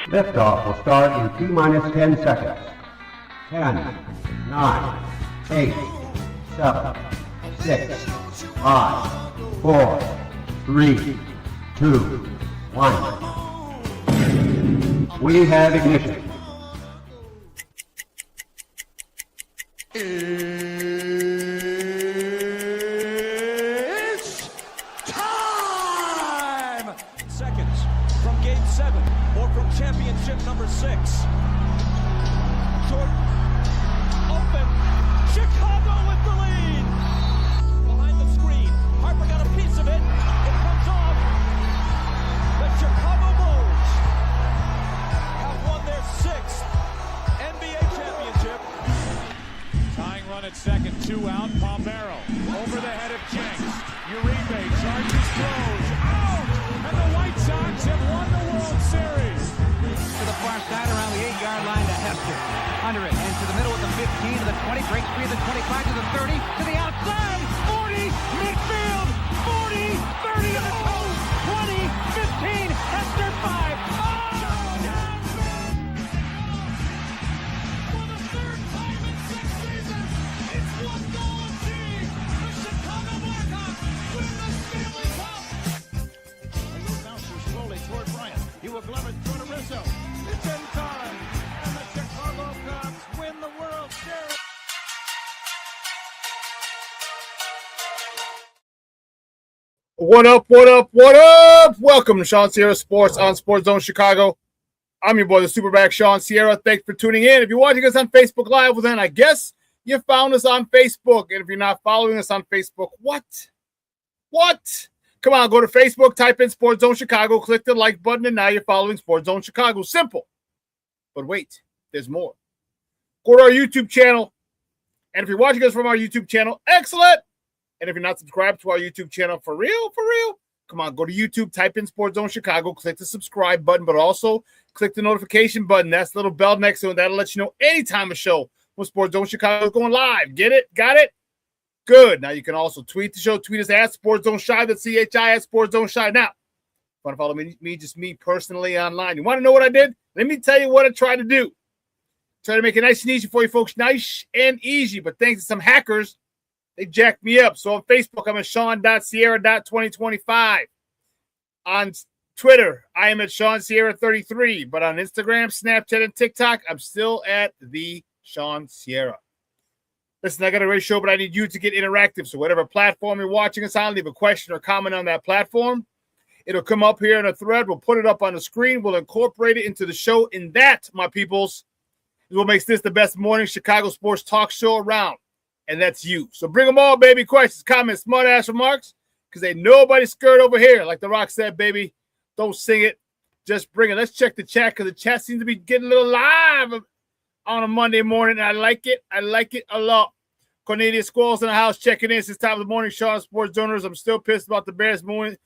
Liftoff will start in T-minus 10 seconds. 10, 9, 8, 7, 6, 5, 4, 3, 2, 1. We have ignition. It's time! Seconds from game 7 or from championship number 6. Jordan, open, Chicago with the lead! Behind the screen, Harper got a piece of it, it comes off. The Chicago Bulls have won their 6th NBA championship. Tying run at second, 2 out, Palmero over the head of Jenks. Uribe charges, throws, out! And the White Sox have won the World Series. To the far side around the 8-yard line to Hester. Under it, and to the middle of the 15, to the 20, breaks free of the 25, to the 30, to the outside, 40, midfield, 40, 30 to the post, 20, 15, Hester 5. For the 3rd time in 6 seasons, it's one goal achieved. The Chicago Blackhawks win the Stanley Cup. A little bouncer slowly toward Bryant. He will glove it through to Rizzo. It's in time, and the Chicago Cubs win the World Series. What up, what up, what up? Welcome to ShawnSierraSports on Sports Zone Chicago. I'm your boy, the SuperBack, Shawn Sierra. Thanks for tuning in. If you're watching us on Facebook Live, well then I guess you found us on Facebook. And if you're not following us on Facebook, what? Come on, go to Facebook, type in Sports Zone Chicago, click the like button, and now you're following Sports Zone Chicago. Simple. But wait, there's more. Go to our YouTube channel. And if you're watching us from our YouTube channel, excellent. And if you're not subscribed to our YouTube channel, for real, come on, go to YouTube, type in Sports Zone Chicago, click the subscribe button, but also click the notification button. That's the little bell next to it. That'll let you know anytime a show when Sports Zone Chicago is going live. Get it? Got it? Good. Now you can also tweet the show. Tweet us at Sports Zone Shy. That's CHI at Sports Zone Shy. Now, want to follow me, just me personally online. You want to know what I did? Let me tell you what I tried to do. Try to make it nice and easy for you folks. Nice and easy. But thanks to some hackers, they jacked me up. So on Facebook, I'm at Shawn.Sierra.2025. On Twitter, I am at ShawnSierra33. But on Instagram, Snapchat, and TikTok, I'm still at the Shawn Sierra. Listen, I got a great show, but I need you to get interactive. So whatever platform you're watching us on, leave a question or comment on that platform. It'll come up here in a thread. We'll put it up on the screen. We'll incorporate it into the show. And that, my peoples, is what makes this the best morning Chicago sports talk show around. And that's you. So bring them all, baby. Questions, comments, smart-ass remarks, because ain't nobody scared over here. Like The Rock said, baby, don't sing it. Just bring it. Let's check the chat, because the chat seems to be getting a little live on a Monday morning. I like it. I like it a lot. Cornelius Squalls in the house checking in since top of the morning. Shawn Sports Zoners. I'm still pissed about the Bears moving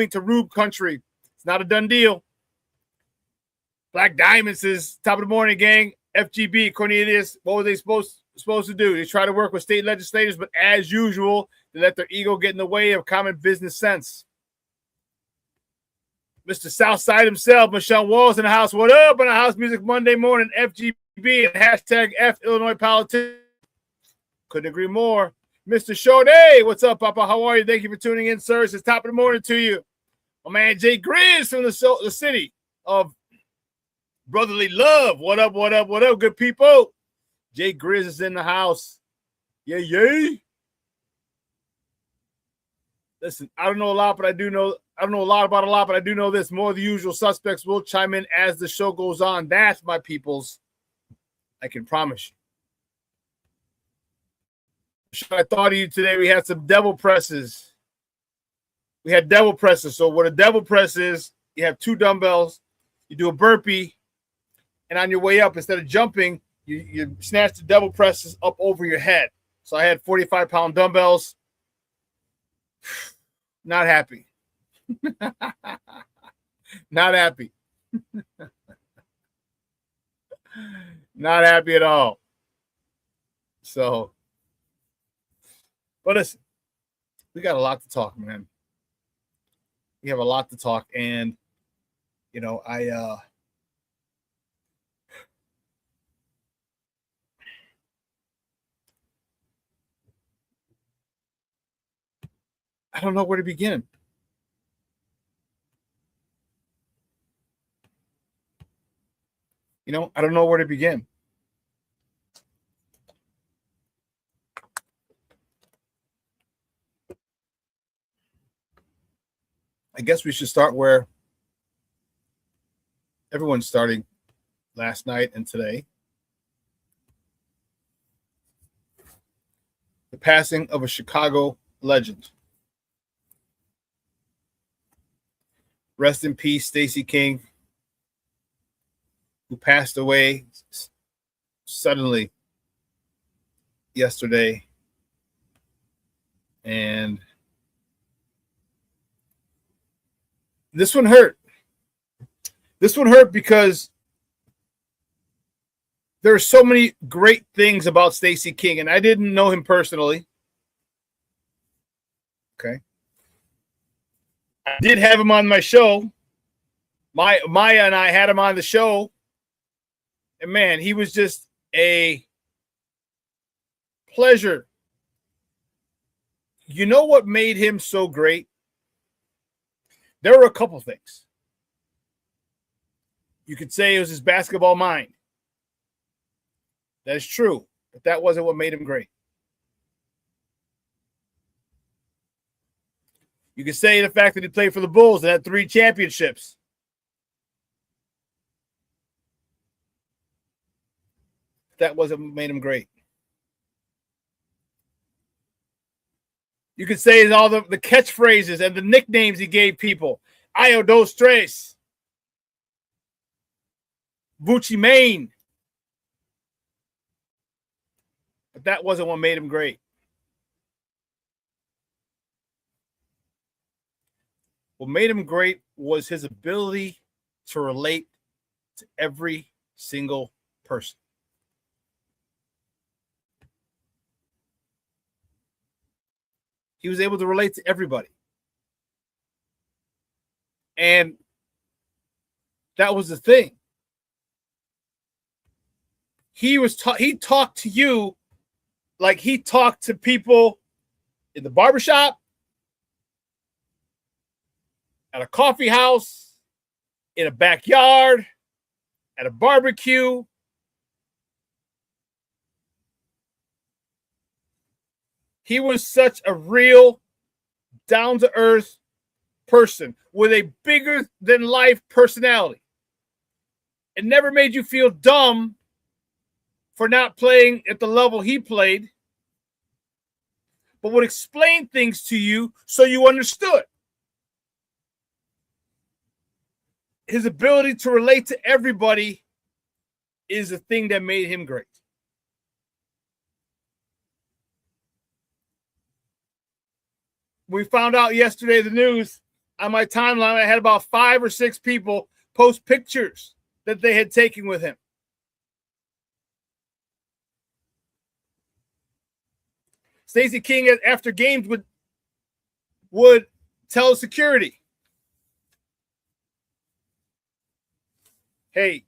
to Rube Country. It's not a done deal. Black Diamond says, top of the morning, gang. FGB, Cornelius, what were they supposed to do? They try to work with state legislators, but as usual, they let their ego get in the way of common business sense. Mr. Southside himself, Michelle Walls in the house. What up in the house music Monday morning? FGB and hashtag F Illinois politics. Couldn't agree more. Mr. Shode, what's up, Papa? How are you? Thank you for tuning in, sir. It's top of the morning to you. My man Jay Grizz from the city of brotherly love. What up, good people? Jay Grizz is in the house. Yay. Listen, I don't know a lot, but I do know this. More of the usual suspects will chime in as the show goes on. That's my peoples. I can promise you. I thought of you today. We had some devil presses. So what a devil press is, you have 2 dumbbells, you do a burpee, and on your way up, instead of jumping, you snatch the devil presses up over your head. So I had 45-pound dumbbells. Not happy. Not happy. Not happy at all. So, but listen, we got a lot to talk, man. We have a lot to talk, and you know, I don't know where to begin. I don't know where to begin. I guess we should start where everyone's starting last night and today. The passing of a Chicago legend. Rest in peace, Stacey King, who passed away suddenly yesterday. And this one hurt. This one hurt because there are so many great things about Stacey King, and I didn't know him personally. Okay. I did have him on my show. Maya and I had him on the show. And man, he was just a pleasure. You know what made him so great? There were a couple things. You could say it was his basketball mind. That is true, but that wasn't what made him great. You could say the fact that he played for the Bulls and had 3 championships. That wasn't what made him great. You could say all the catchphrases and the nicknames he gave people. Io dos tres. Bucci Mane. But that wasn't what made him great. What made him great was his ability to relate to every single person. He was able to relate to everybody. And that was the thing. He talked to you like he talked to people in the barbershop, at a coffee house, in a backyard, at a barbecue. He was such a real, down-to-earth person with a bigger-than-life personality. It never made you feel dumb for not playing at the level he played, but would explain things to you so you understood. His ability to relate to everybody is the thing that made him great. We found out yesterday, the news, on my timeline, I had about 5 or 6 people post pictures that they had taken with him. Stacey King, after games, would tell security, hey,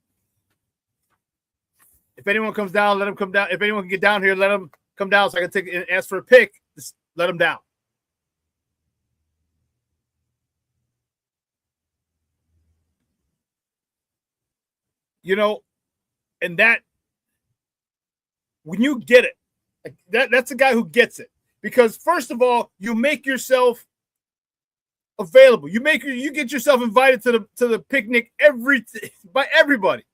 if anyone comes down, let them come down. If anyone can get down here, let them come down so I can take and ask for a pic. Just let them down. And that, when you get it, that's a guy who gets it. Because first of all, you make yourself available. You get yourself invited to the picnic by everybody.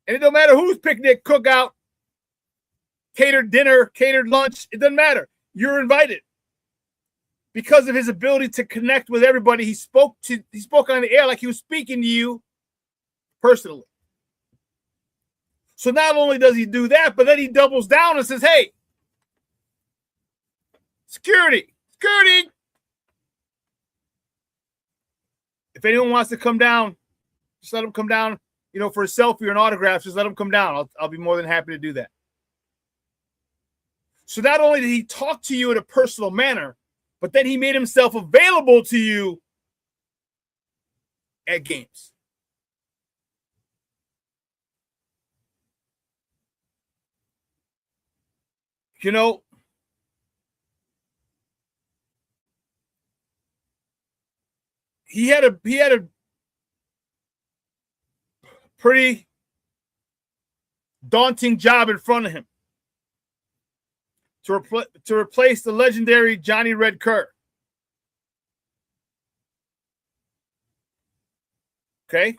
And it don't matter whose picnic, cookout, catered dinner, catered lunch, it doesn't matter. You're invited. Because of his ability to connect with everybody, he spoke on the air like he was speaking to you personally. So not only does he do that, but then he doubles down and says, hey, security. If anyone wants to come down, just let them come down, for a selfie or an autograph, just let them come down. I'll be more than happy to do that. So not only did he talk to you in a personal manner, but then he made himself available to you at games. he had a pretty daunting job in front of him to replace the legendary Johnny Red Kerr. Okay?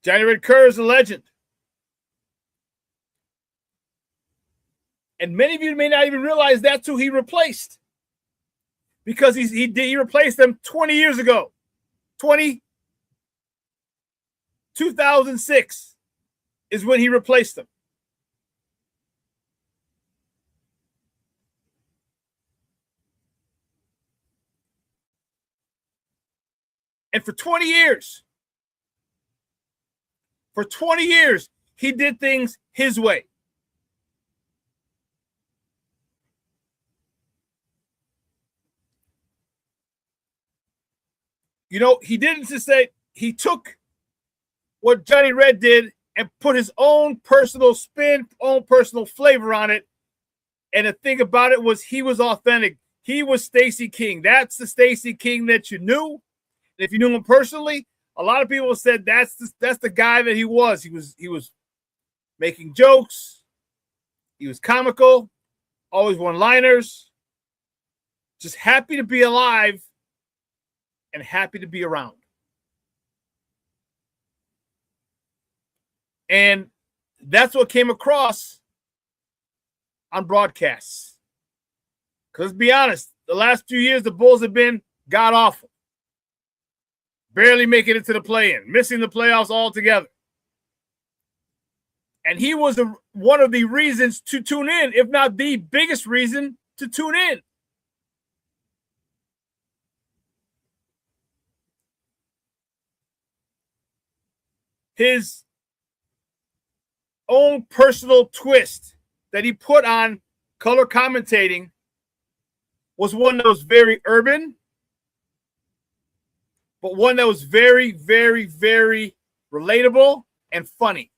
Johnny Red Kerr is a legend. And many of you may not even realize that's who he replaced. Because he replaced them 20 years ago. 2006 is when he replaced them. And for 20 years, he did things his way. You know, he didn't just say, he took what Johnny Red did and put his own personal spin, own personal flavor on it. And the thing about it was he was authentic. He was Stacey King. That's the Stacey King that you knew. And if you knew him personally, a lot of people said that's the guy that he was. He was making jokes. He was comical, always one-liners, just happy to be alive and happy to be around. And that's what came across on broadcasts. Because let's be honest, the last few years, the Bulls have been god-awful. Barely making it to the play-in, missing the playoffs altogether. And he was one of the reasons to tune in, if not the biggest reason to tune in. His own personal twist that he put on color commentating was one that was very urban, but one that was very, very, very relatable and funny.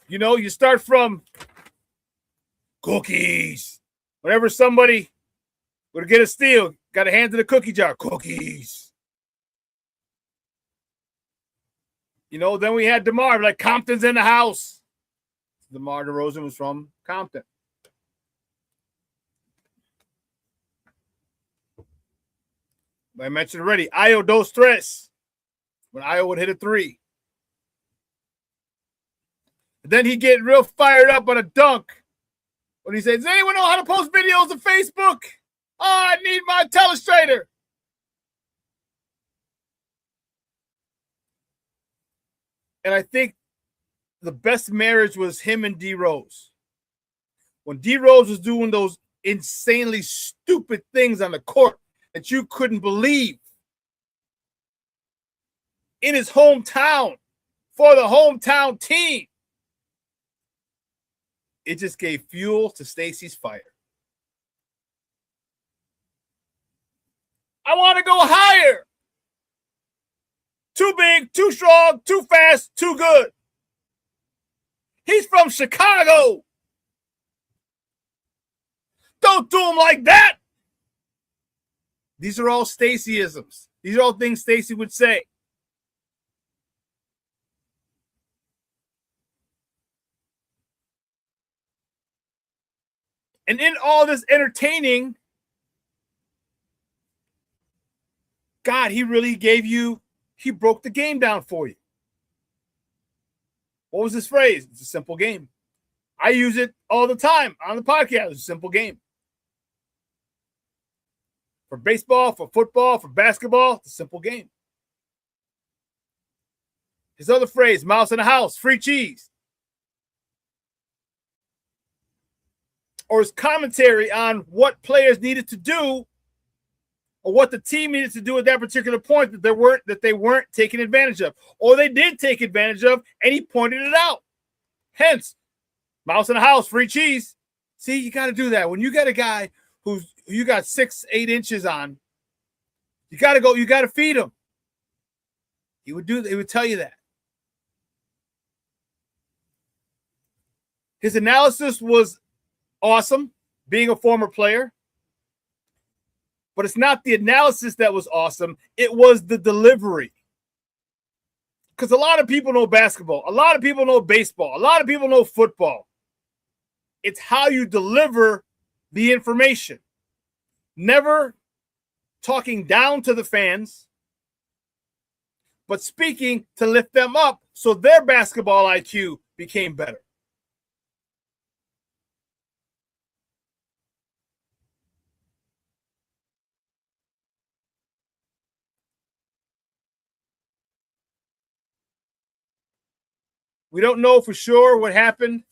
You know, you start from cookies. Whenever somebody would get a steal, got a hand to the cookie jar, cookies. You know, then we had DeMar, like Compton's in the house. DeMar DeRozan was from Compton. I mentioned already, Ayo dos tres, when Ayo would hit a three. And then he'd get real fired up on a dunk when he said, does anyone know how to post videos to Facebook? Oh, I need my telestrator. And I think the best marriage was him and D Rose. When D Rose was doing those insanely stupid things on the court that you couldn't believe in his hometown for the hometown team, it just gave fuel to Stacey's fire. I want to go higher. Too big, too strong, too fast, too good. He's from Chicago. Don't do him like that. These are all Staceyisms. These are all things Stacey would say. And in all this entertaining, God, he really gave you, he broke the game down for you. What was this phrase? It's a simple game. I use it all the time on the podcast. It's a simple game. For baseball, for football, for basketball, it's a simple game. His other phrase, mouse in the house, free cheese. Or his commentary on what players needed to do or what the team needed to do at that particular point that they weren't taking advantage of. Or they did take advantage of, and he pointed it out. Hence, mouse in the house, free cheese. See, you got to do that. When you got a guy who you got 6-8 inches on, you got to feed him. He would tell you that. His analysis was awesome, being a former player. But it's not the analysis that was awesome. It was the delivery. Because a lot of people know basketball. A lot of people know baseball. A lot of people know football. It's how you deliver the information. Never talking down to the fans, but speaking to lift them up so their basketball IQ became better. We don't know for sure what happened.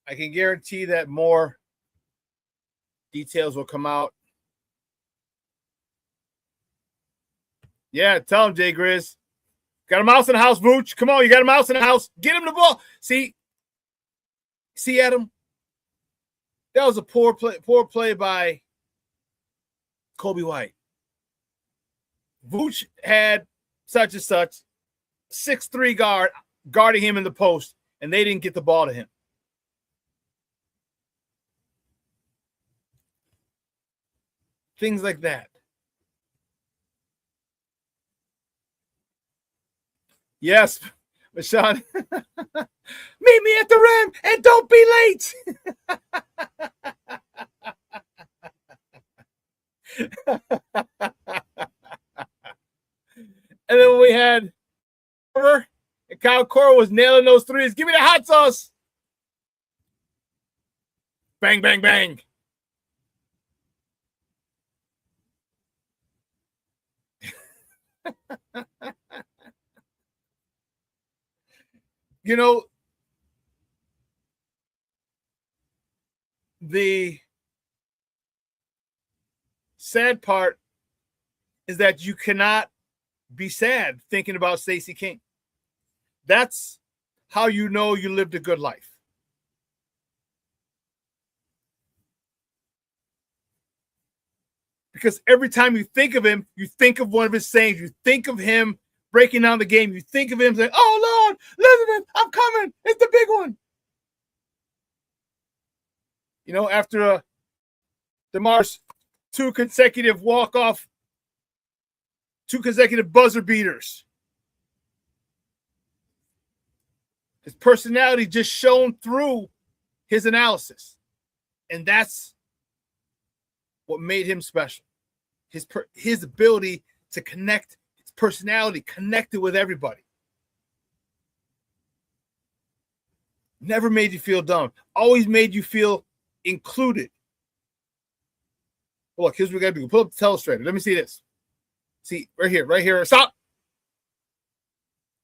I can guarantee that more details will come out. Yeah, tell him, Jay Grizz. Got a mouse in the house, Vooch. Come on, you got a mouse in the house. Get him the ball. See, Adam? That was a poor play by Kobe White. Vooch had such and such 6'3" guard guarding him in the post, and they didn't get the ball to him. Things like that. Yes, but Shawn, meet me at the rim and don't be late. And then when we had and Kyle Korver was nailing those threes. Give me the hot sauce. Bang, bang, bang. You know, the sad part is that you cannot be sad thinking about Stacey King. That's how you know you lived a good life. Because every time you think of him, you think of one of his sayings. You think of him breaking down the game. You think of him saying, oh, Lord, Elizabeth, I'm coming. It's the big one. You know, after DeMar's 2 consecutive walk-off, 2 consecutive buzzer beaters. His personality just shone through his analysis. And that's what made him special. His ability to connect, his personality connected with everybody. Never made you feel dumb. Always made you feel included. Well, look, here's what we got to do. Pull up the telestrator. Let me see this. See, right here. Stop.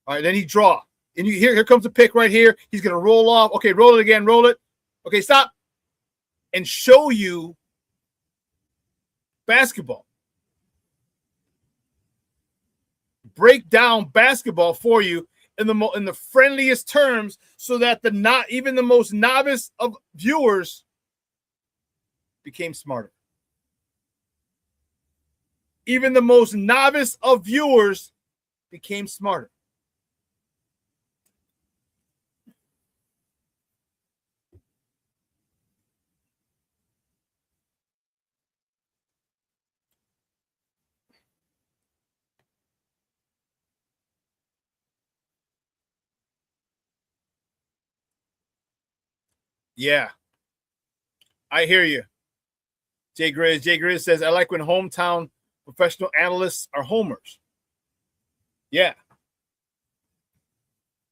All right, then he draw. And here comes the pick right here. He's going to roll off. Okay, roll it again. Roll it. Okay, stop. And show you basketball. Break down basketball for you in the friendliest terms so that even the most novice of viewers became smarter. Even the most novice of viewers became smarter. Yeah, I hear you. Jay Grizz says, I like when hometown professional analysts are homers. Yeah.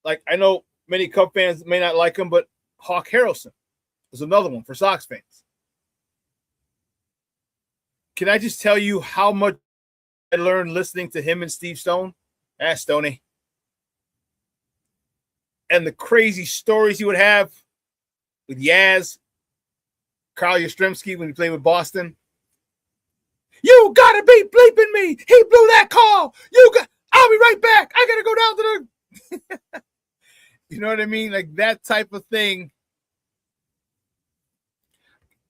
Like, I know many Cub fans may not like him, but Hawk Harrelson is another one for Sox fans. Can I just tell you how much I learned listening to him and Steve Stone? Ask Stoney. And the crazy stories he would have with Yaz, Carl Yastrzemski when he played with Boston. You gotta be bleeping me. He blew that call. I'll be right back. I gotta go down to the you know what I mean? Like that type of thing.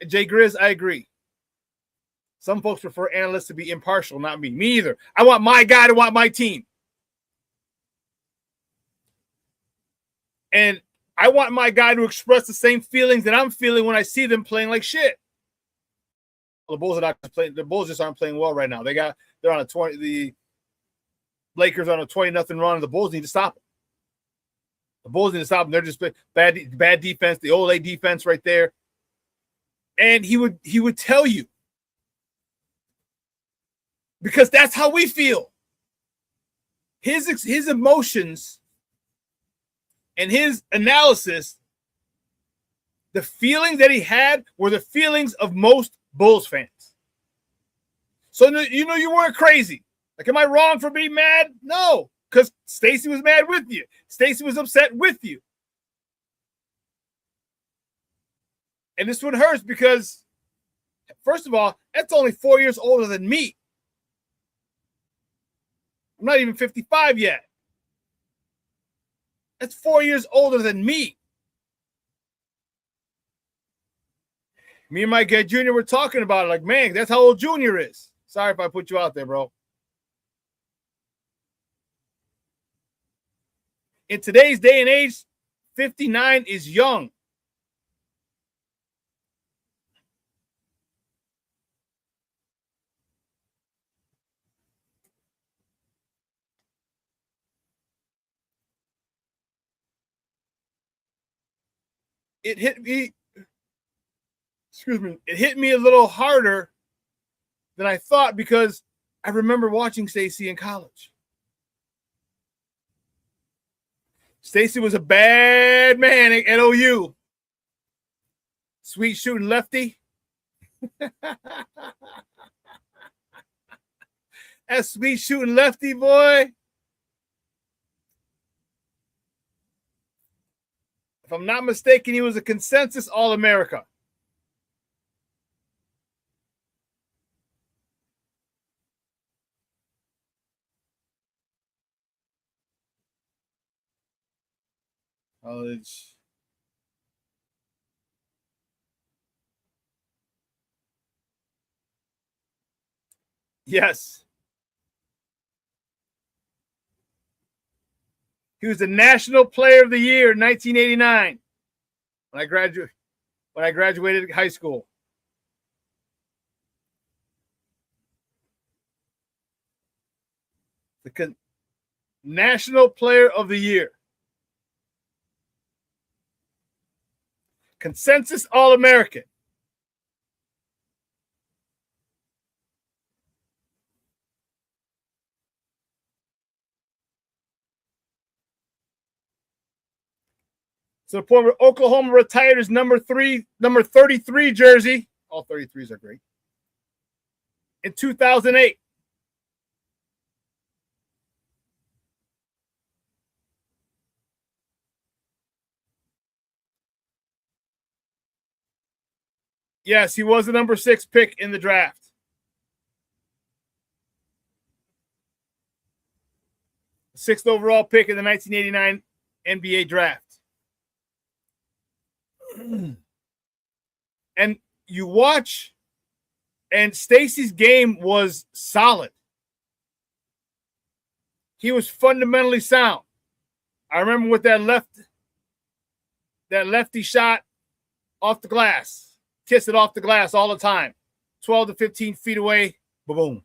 Jay Grizz, I agree. Some folks prefer analysts to be impartial, not me. Me either. I want my guy to want my team. And I want my guy to express the same feelings that I'm feeling when I see them playing like shit. Well, the Bulls are not playing. The Bulls just aren't playing well right now. They're on a 20. The Lakers on a 20-0 run. And the Bulls need to stop them. The Bulls need to stop them. They're just bad defense. The Ole defense right there. And he would tell you, because that's how we feel. His emotions and his analysis, the feeling that he had were the feelings of most Bulls fans. So you weren't crazy. Like, am I wrong for being mad? No, because Stacey was mad with you. Stacey was upset with you. And this one hurts because, first of all, that's only 4 years older than me. I'm not even 55 yet. That's 4 years older than me. Me and my guy Junior were talking about it. Like, man, that's how old Junior is. Sorry if I put you out there, bro. In today's day and age, 59 is young. It hit me a little harder than I thought because I remember watching Stacey in college. Stacey was a bad man at OU. Sweet shooting lefty. That sweet shooting lefty, boy. If I'm not mistaken, he was a consensus All-America. College. Yes. He was the National Player of the Year in 1989 when I graduated high school. The National Player of the Year. Consensus All-American. To the point where Oklahoma retired his number 33 jersey. All 33s are great. In 2008. Yes, he was the number 6 pick in the draft. Sixth overall pick in the 1989 NBA draft. And you watch, and Stacey's game was solid. He was fundamentally sound. I remember with that lefty shot off the glass. Kiss it off the glass all the time. 12 to 15 feet away. Boom.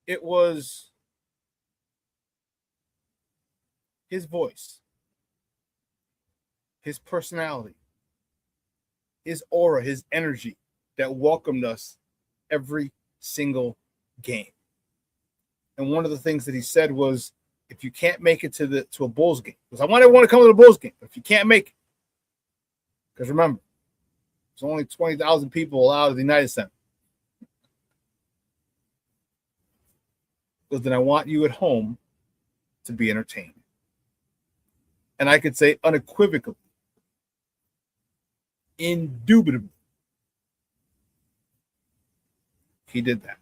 It was his voice, his personality, his aura, his energy that welcomed us every single game. And one of the things that he said was, if you can't make it to a Bulls game, because I want everyone to come to the Bulls game, but if you can't make it, because remember, there's only 20,000 people allowed at the United Center. Because then I want you at home to be entertained. And I could say unequivocally, indubitably, he did that.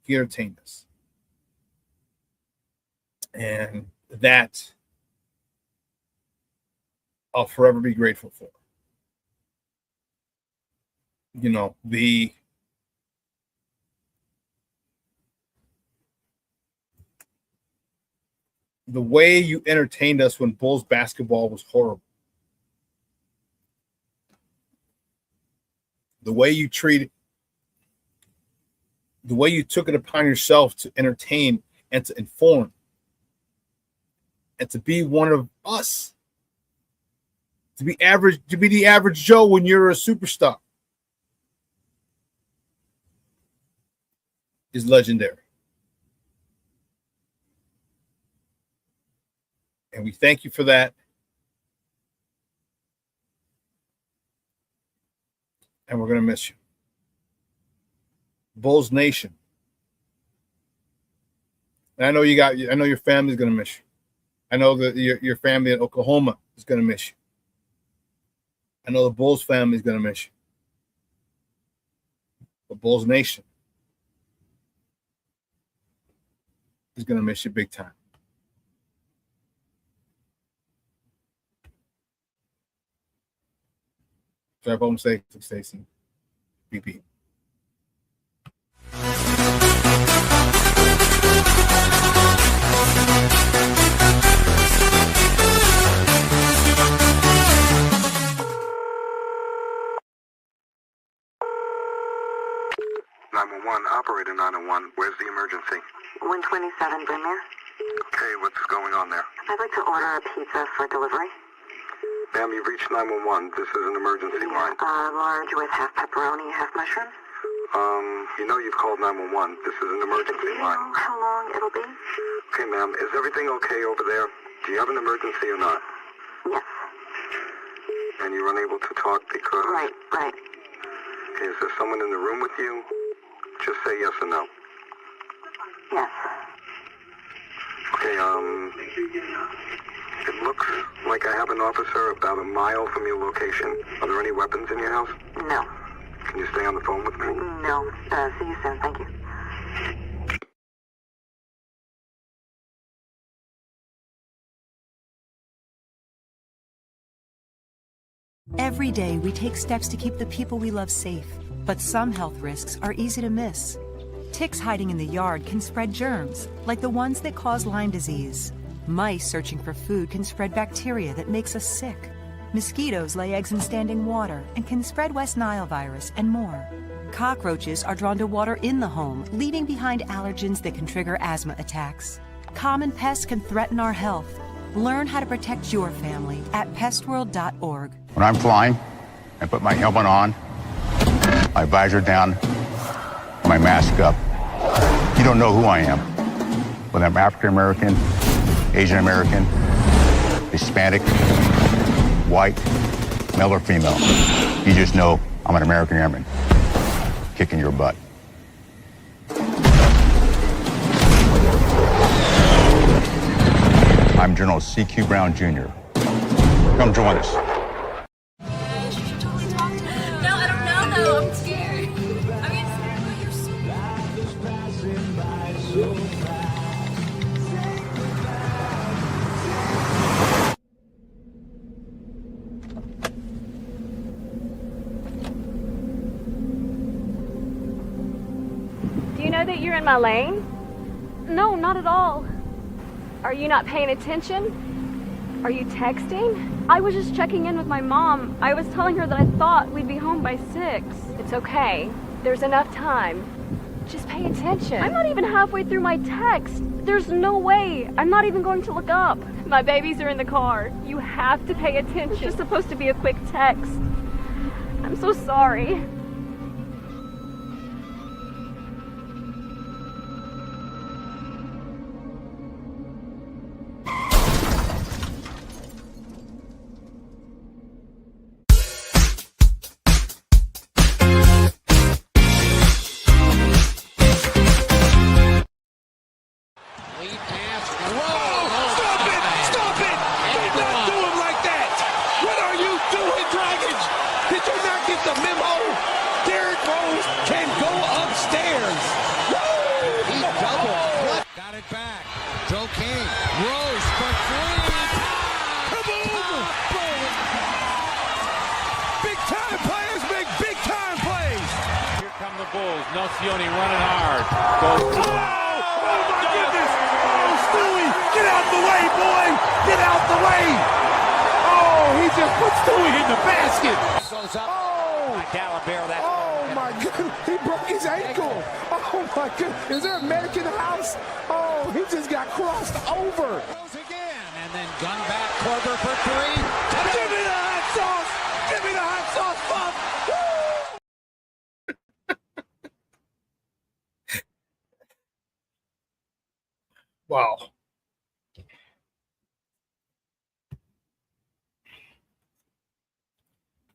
He entertained us. And that I'll forever be grateful for. You know, the way you entertained us when Bulls basketball was horrible. The way you took it upon yourself to entertain and to inform and to be one of us. To be the average Joe when you're a superstar is legendary. And we thank you for that. And we're going to miss you. Bulls Nation. And I know your family's going to miss you. I know that your family in Oklahoma is going to miss you. I know the Bulls family is going to miss you. The Bulls Nation is going to miss you big time. Drive home safe, Stacy. BP. Operator 901, where's the emergency? 127 Brynmere. Okay, what's going on there? I'd like to order a pizza for delivery. Ma'am, you've reached 911. This is an emergency line. Large with half pepperoni, half mushrooms. You know you've called 911. This is an emergency Do you line. know how long it'll be? Okay, ma'am, is everything okay over there? Do you have an emergency or not? Yes. And you're unable to talk because... Right. Okay, is there someone in the room with you? Just say yes or no. Yes. Okay, it looks like I have an officer about a mile from your location. Are there any weapons in your house? No. Can you stay on the phone with me? No. See you soon. Thank you. Every day, we take steps to keep the people we love safe, but some health risks are easy to miss. Ticks hiding in the yard can spread germs, like the ones that cause Lyme disease. Mice searching for food can spread bacteria that makes us sick. Mosquitoes lay eggs in standing water and can spread West Nile virus and more. Cockroaches are drawn to water in the home, leaving behind allergens that can trigger asthma attacks. Common pests can threaten our health. Learn how to protect your family at pestworld.org. When I'm flying, I put my helmet on, my visor down, my mask up. You don't know who I am. Whether I'm African American, Asian American, Hispanic, white, male or female. You just know I'm an American airman kicking your butt. I'm General C.Q. Brown Jr. Come join us. No, I don't know though. I'm scared. I mean, you're so... Do you know that you're in my lane? No, not at all. Are you not paying attention? Are you texting? I was just checking in with my mom. I was telling her that I thought we'd be home by 6. It's okay. There's enough time. Just pay attention. I'm not even halfway through my text. There's no way. I'm not even going to look up. My babies are in the car. You have to pay attention. It's just supposed to be a quick text. I'm so sorry. Back. Joe King. Rose for 3. Kaboom! Boom! Nocioni running hard. Goes. Oh my goodness! Oh, Stewie, get out the way, boy! Get out the way! Oh, he just put Stewie in the basket. Goes up. Oh, Dalibero, that's. Oh my goodness, he broke his ankle. Oh my goodness, is there a medic in the house? Oh, he just got crossed over. Goes again, and then gun back, Korver for three. Give me the hot sauce! Give me the hot sauce, Bob! Wow.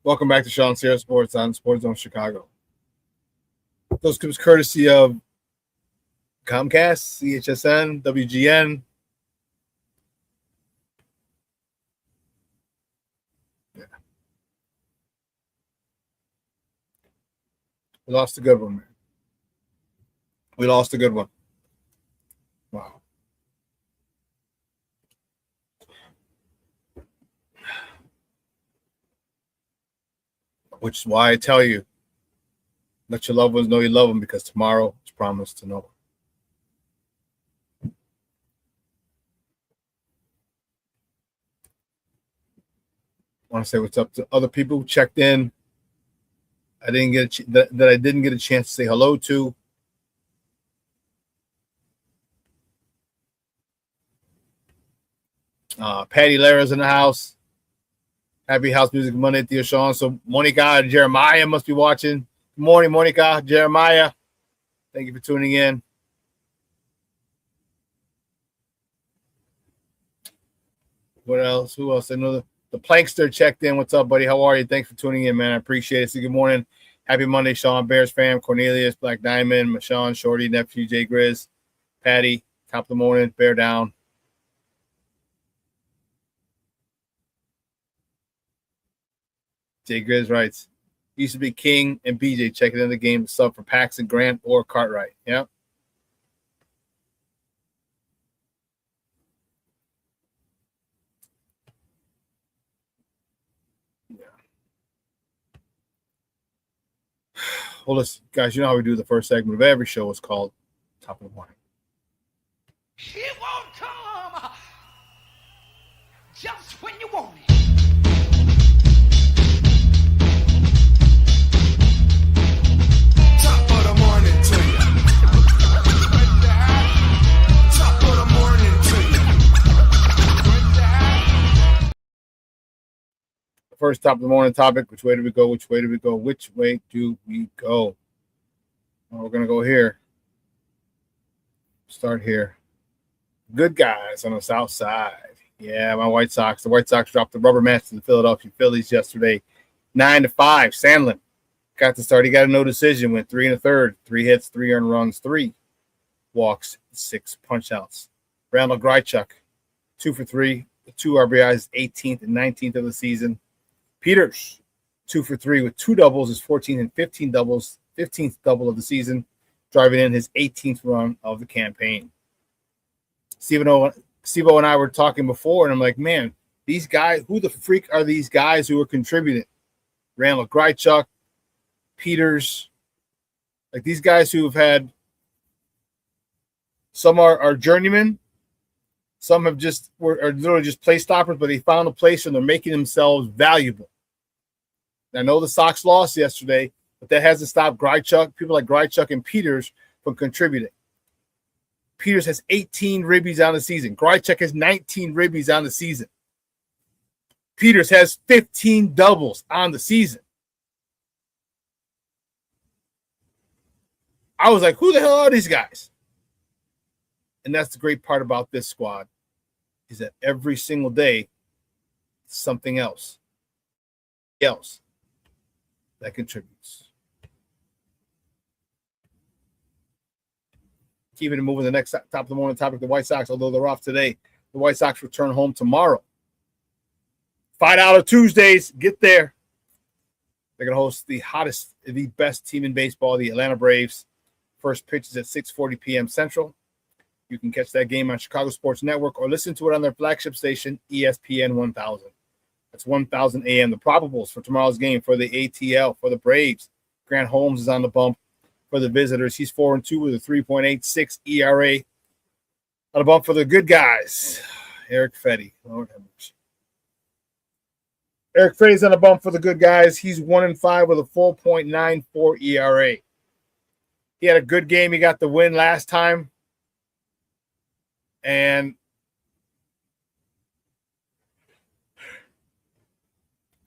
Welcome back to ShawnSierraSports on Sports Zone Chicago. Those comes courtesy of Comcast, CHSN, WGN. Yeah. We lost a good one, man. We lost a good one. Wow. Which is why I tell you, let your loved ones know you love them, because tomorrow is promised to no one. I want to say what's up to other people who checked in. I didn't get that I didn't get a chance to say hello to. Patty Lara's in the house. Happy House Music Monday to you, Shawn. So Monica and Jeremiah must be watching. Good morning, Monica, Jeremiah. Thank you for tuning in. What else? Who else? I know the Plankster checked in. What's up, buddy? How are you? Thanks for tuning in, man. I appreciate it. So good morning. Happy Monday, Shawn. Bears fam, Cornelius, Black Diamond, Mashawn, Shorty, Nephew, Jay Grizz, Patty, top of the morning, Bear down. Jay Grizz writes, used to be King and BJ checking in the game, sub for Paxton, Grant, or Cartwright. Yeah. Well, listen, guys, you know how we do the first segment of every show is called Top of the Morning. She won't come just when you want it. Top of the morning to you. Top of the morning to you. The first top of the morning topic, which way do we go? Which way do we go? Which way do we go? Well, we're going to go here. Start here. Good guys on the south side. Yeah, my White Sox. The White Sox dropped the rubber match to the Philadelphia Phillies yesterday, 9-5. Sandlin got to start. He got a no decision, went 3 1/3, 3 hits, 3 earned runs, 3 walks, 6 punch-outs. Randall Grichuk, 2 for 3, 2 RBIs, 18th and 19th of the season. Peters, 2 for 3 with 2 doubles, his 14th and 15 doubles, 15th double of the season, driving in his 18th run of the campaign. Steve-O and I were talking before, and I'm like, man, these guys, who the freak are these guys who are contributing? Randall Grichuk, Peters, like these guys who have had, some are journeymen, some have are literally just place stoppers, but they found a place and they're making themselves valuable. I know the Sox lost yesterday, but that hasn't stopped Grichuk, people like Grichuk and Peters from contributing. Peters has 18 ribbies on the season. Grichuk has 19 ribbies on the season. Peters has 15 doubles on the season. I was like, who the hell are these guys? And that's the great part about this squad, is that every single day, something else that contributes. Keeping it moving, the next top of the morning topic, the White Sox, although they're off today, the White Sox return home tomorrow. $5 Tuesdays, get there. They're going to host the best team in baseball, the Atlanta Braves. First pitch is at 6:40 p.m. Central. You can catch that game on Chicago Sports Network or listen to it on their flagship station, ESPN 1000. That's 1000 a.m. The probables for tomorrow's game for the ATL, for the Braves. Grant Holmes is on the bump. for the visitors. He's 4-2 with a 3.86 ERA. On a bump for the good guys. Eric Fetty. Lord have mercy. Eric Fetty's on a bump for the good guys. He's 1-5 with a 4.94 ERA. He had a good game. He got the win last time. And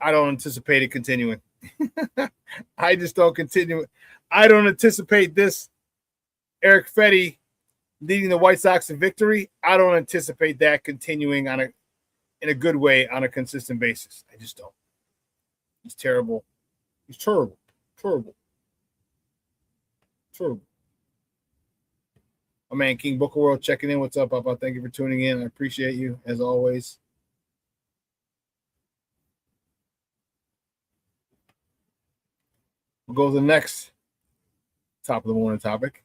I don't anticipate it continuing. I just don't continue. I don't anticipate this Eric Fetty leading the White Sox to victory. I don't anticipate that continuing in a good way on a consistent basis. I just don't. He's terrible. He's terrible. Terrible. Terrible. My man King Booker World checking in. What's up, Papa? Thank you for tuning in. I appreciate you as always. We'll go to the next top of the morning topic.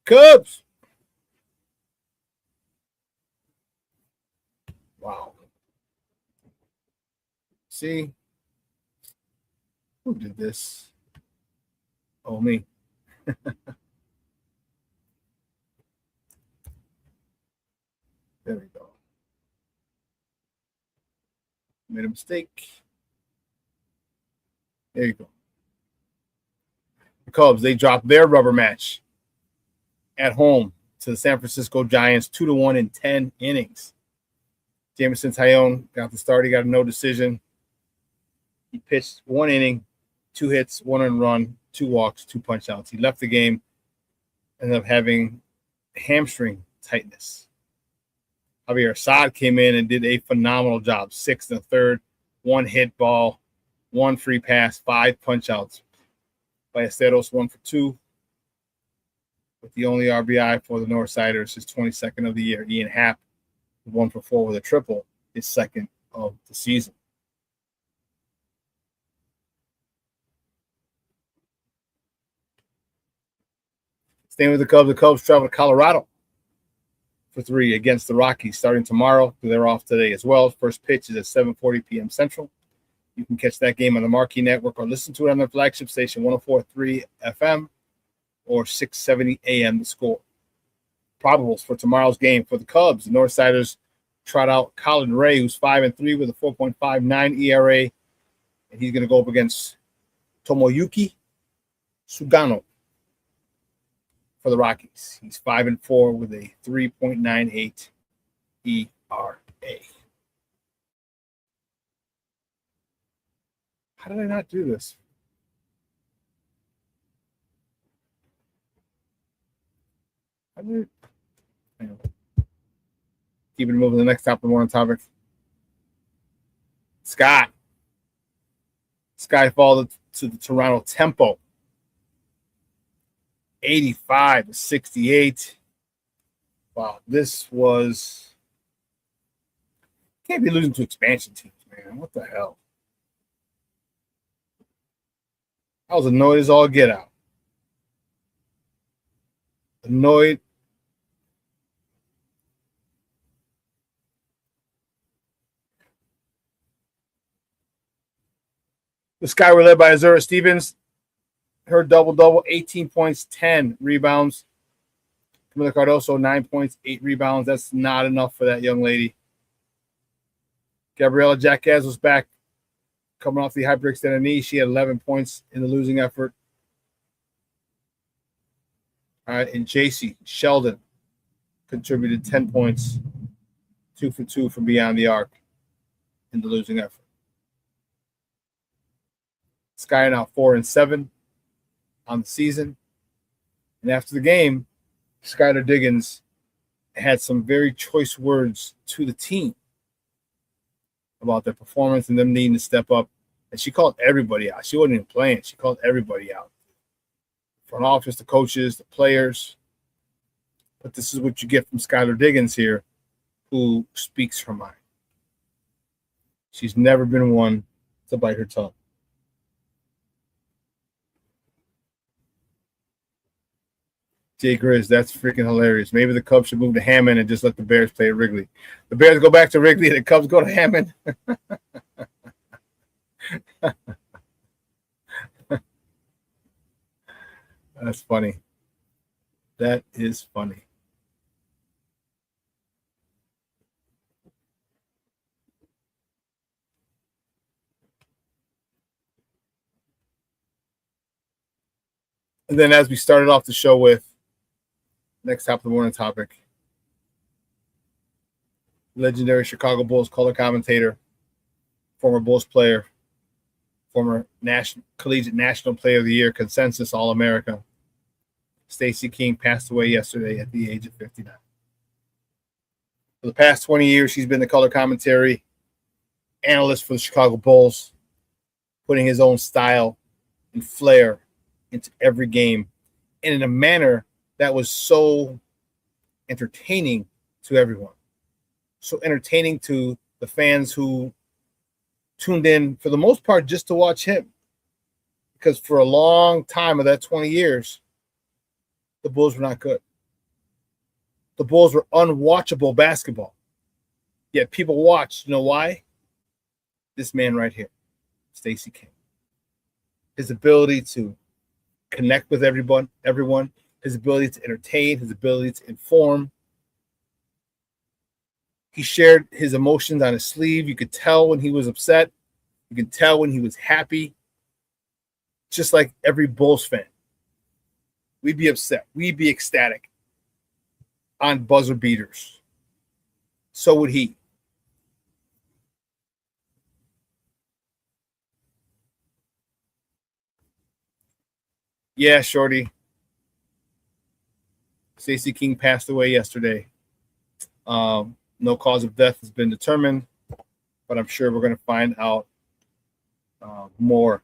Cubs. Wow. See? Who did this? Oh, me. There we go. Made a mistake. There you go. The Cubs, they dropped their rubber match at home to the San Francisco Giants 2-1 in 10 innings. Jameson Taillon got the start. He got a no decision. He pitched 1 inning, 2 hits, 1 earned run, 2 walks, 2 punch outs. He left the game, ended up having hamstring tightness. Javier Assad came in and did a phenomenal job. 6 1/3, 1 hit ball, 1 free pass, 5 punch outs. Ballesteros 1 for 2 with the only RBI for the Northsiders, his 22nd of the year. Ian Happ 1 for 4 with a triple, his 2nd of the season. Staying with the Cubs travel to Colorado for 3 against the Rockies starting tomorrow. They're off today as well. First pitch is at 7:40 p.m. Central. You can catch that game on the Marquee Network or listen to it on their flagship station, 104.3 FM or 670 AM The Score. Probables for tomorrow's game for the Cubs. The Northsiders trot out Colin Ray, who's 5-3 with a 4.59 ERA, and he's going to go up against Tomoyuki Sugano for the Rockies. He's 5-4 with a 3.98 ERA. How did I not do this? Anyway. Keeping moving to the next top of the morning topic. Sky fall to the Toronto Tempo. 85-68. Wow, this was... Can't be losing to expansion teams, man. What the hell? I was annoyed as all get out. Annoyed. The Sky were led by Azura Stevens. Her double-double, 18 points, 10 rebounds. Camila Cardoso, 9 points, 8 rebounds. That's not enough for that young lady. Gabriela Jacquez was back coming off the hyperextended knee. She had 11 points in the losing effort. All right, and JC Sheldon contributed 10 points, 2 for 2 from beyond the arc in the losing effort. Sky now 4-7 on the season. And after the game, Skylar Diggins had some very choice words to the team about their performance and them needing to step up. And she called everybody out. She wasn't even playing. She called everybody out. Front office, the coaches, the players. But this is what you get from Skylar Diggins here, who speaks her mind. She's never been one to bite her tongue. Jay Grizz, that's freaking hilarious. Maybe the Cubs should move to Hammond and just let the Bears play at Wrigley. The Bears go back to Wrigley and the Cubs go to Hammond. That's funny. That is funny. And then as we started off the show with next top of the morning topic, legendary Chicago Bulls color commentator, former Bulls player, former collegiate national player of the year, consensus All-America, Stacey King passed away yesterday at the age of 59. For the past 20 years, she's been the color commentary analyst for the Chicago Bulls, putting his own style and flair into every game and in a manner that was so entertaining to everyone. So entertaining to the fans who tuned in for the most part just to watch him. Because for a long time of that 20 years, the Bulls were not good. The Bulls were unwatchable basketball. Yet people watched. You know why? This man right here, Stacey King. His ability to connect with everyone, his ability to entertain, his ability to inform. He shared his emotions on his sleeve. You could tell when he was upset. You could tell when he was happy. Just like every Bulls fan. We'd be upset. We'd be ecstatic on buzzer beaters. So would he. Yeah, Shorty. Stacey King passed away yesterday. No cause of death has been determined, but I'm sure we're going to find out more.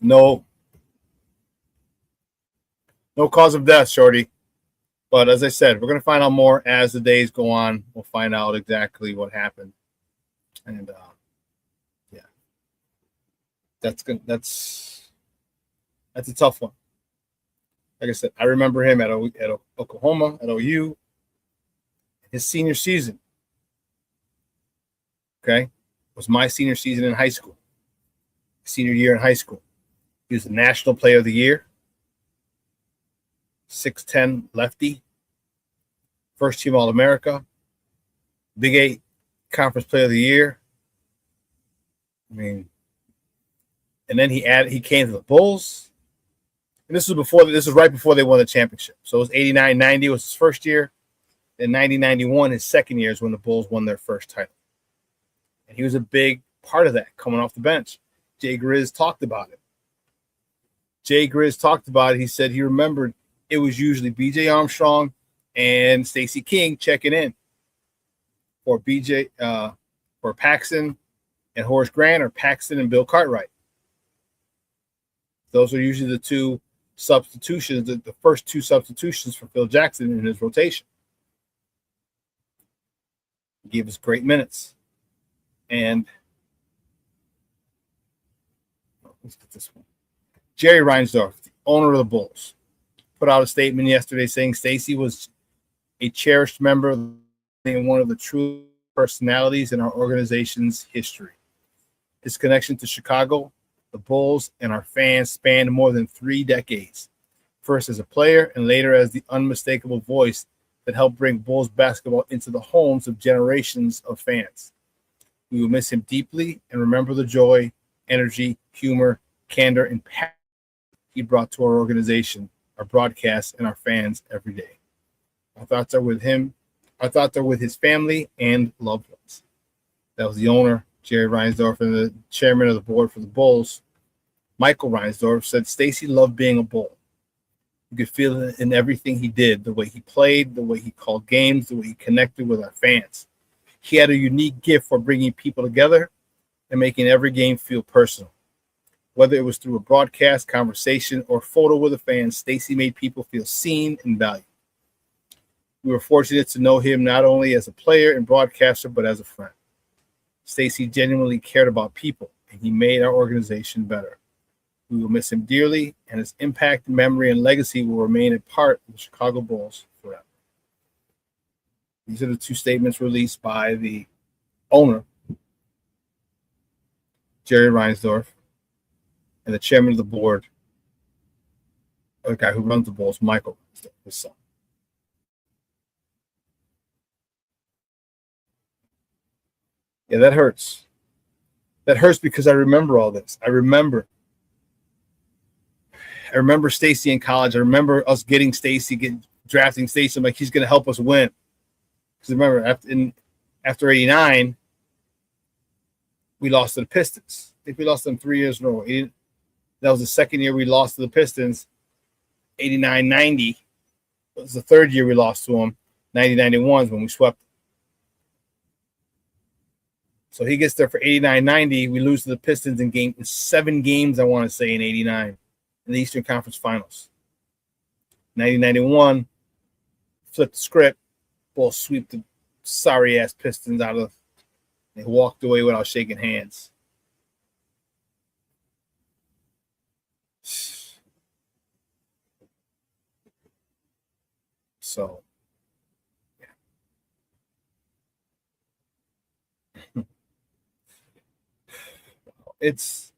No cause of death, Shorty. But as I said, we're going to find out more as the days go on. We'll find out exactly what happened. And yeah, that's good. That's a tough one. Like I said, I remember him at Oklahoma, at OU, his senior season. Okay, it was my senior season in high school. Senior year in high school. He was the National Player of the Year. 6'10" lefty. First team All-America. Big 8 Conference Player of the Year. I mean, and then he came to the Bulls. And this was right before they won the championship. So it was 89-90 was his first year. Then 90-91, his second year, is when the Bulls won their first title. And he was a big part of that, coming off the bench. Jay Grizz talked about it. He said he remembered it was usually B.J. Armstrong and Stacey King checking in for for Paxson and Horace Grant, or Paxson and Bill Cartwright. Those are usually the two substitutions, the first two substitutions for Phil Jackson in his rotation. He gave us great minutes. And let's get this one. Jerry Reinsdorf, the owner of the Bulls, put out a statement yesterday saying Stacey was a cherished member and one of the true personalities in our organization's history. His connection to Chicago, the Bulls, and our fans spanned more than 3 decades, first as a player and later as the unmistakable voice that helped bring Bulls basketball into the homes of generations of fans. We will miss him deeply and remember the joy, energy, humor, candor, and passion he brought to our organization, our broadcasts, and our fans every day. Our thoughts are with him. Our thoughts are with his family and loved ones. That was the owner, Jerry Reinsdorf, and the chairman of the board for the Bulls, Michael Reinsdorf, said Stacey loved being a Bull. You could feel it in everything he did, the way he played, the way he called games, the way he connected with our fans. He had a unique gift for bringing people together and making every game feel personal. Whether it was through a broadcast, conversation, or photo with a fan, Stacey made people feel seen and valued. We were fortunate to know him not only as a player and broadcaster, but as a friend. Stacey genuinely cared about people, and he made our organization better. We will miss him dearly, and his impact, memory, and legacy will remain a part of the Chicago Bulls forever. These are the two statements released by the owner, Jerry Reinsdorf, and the chairman of the board, the guy who runs the Bulls, Michael, his son. Yeah, that hurts. That hurts because I remember all this. I remember Stacy in college. I remember us getting Stacy, drafting Stacy. I'm like, he's going to help us win. Because remember, after 89, we lost to the Pistons. I think we lost them 3 years in a row. That was the second year we lost to the Pistons. 89-90 was the third year we lost to them. 90-91 is when we swept. So he gets there for 89-90. We lose to the Pistons in 7 games, I want to say, in 89 in the Eastern Conference Finals. 90-91, flip the script, Bulls sweep the sorry-ass Pistons out of. They walked away without shaking hands. So, yeah. It's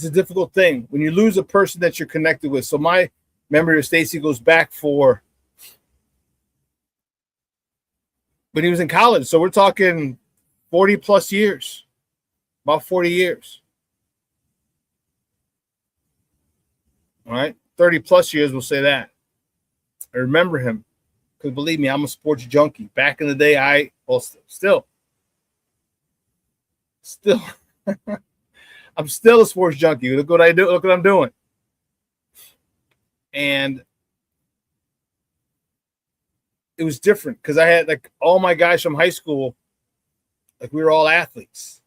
a difficult thing when you lose a person that you're connected with. So my memory of Stacy goes back for when he was in college. So we're talking 40 plus years, about 40 years. All right. 30 plus years, we'll say that. I remember him because believe me, I'm a sports junkie. Back in the day, still. I'm still a sports junkie. Look what I do. Look what I'm doing. And it was different because I had like all my guys from high school, like we were all athletes.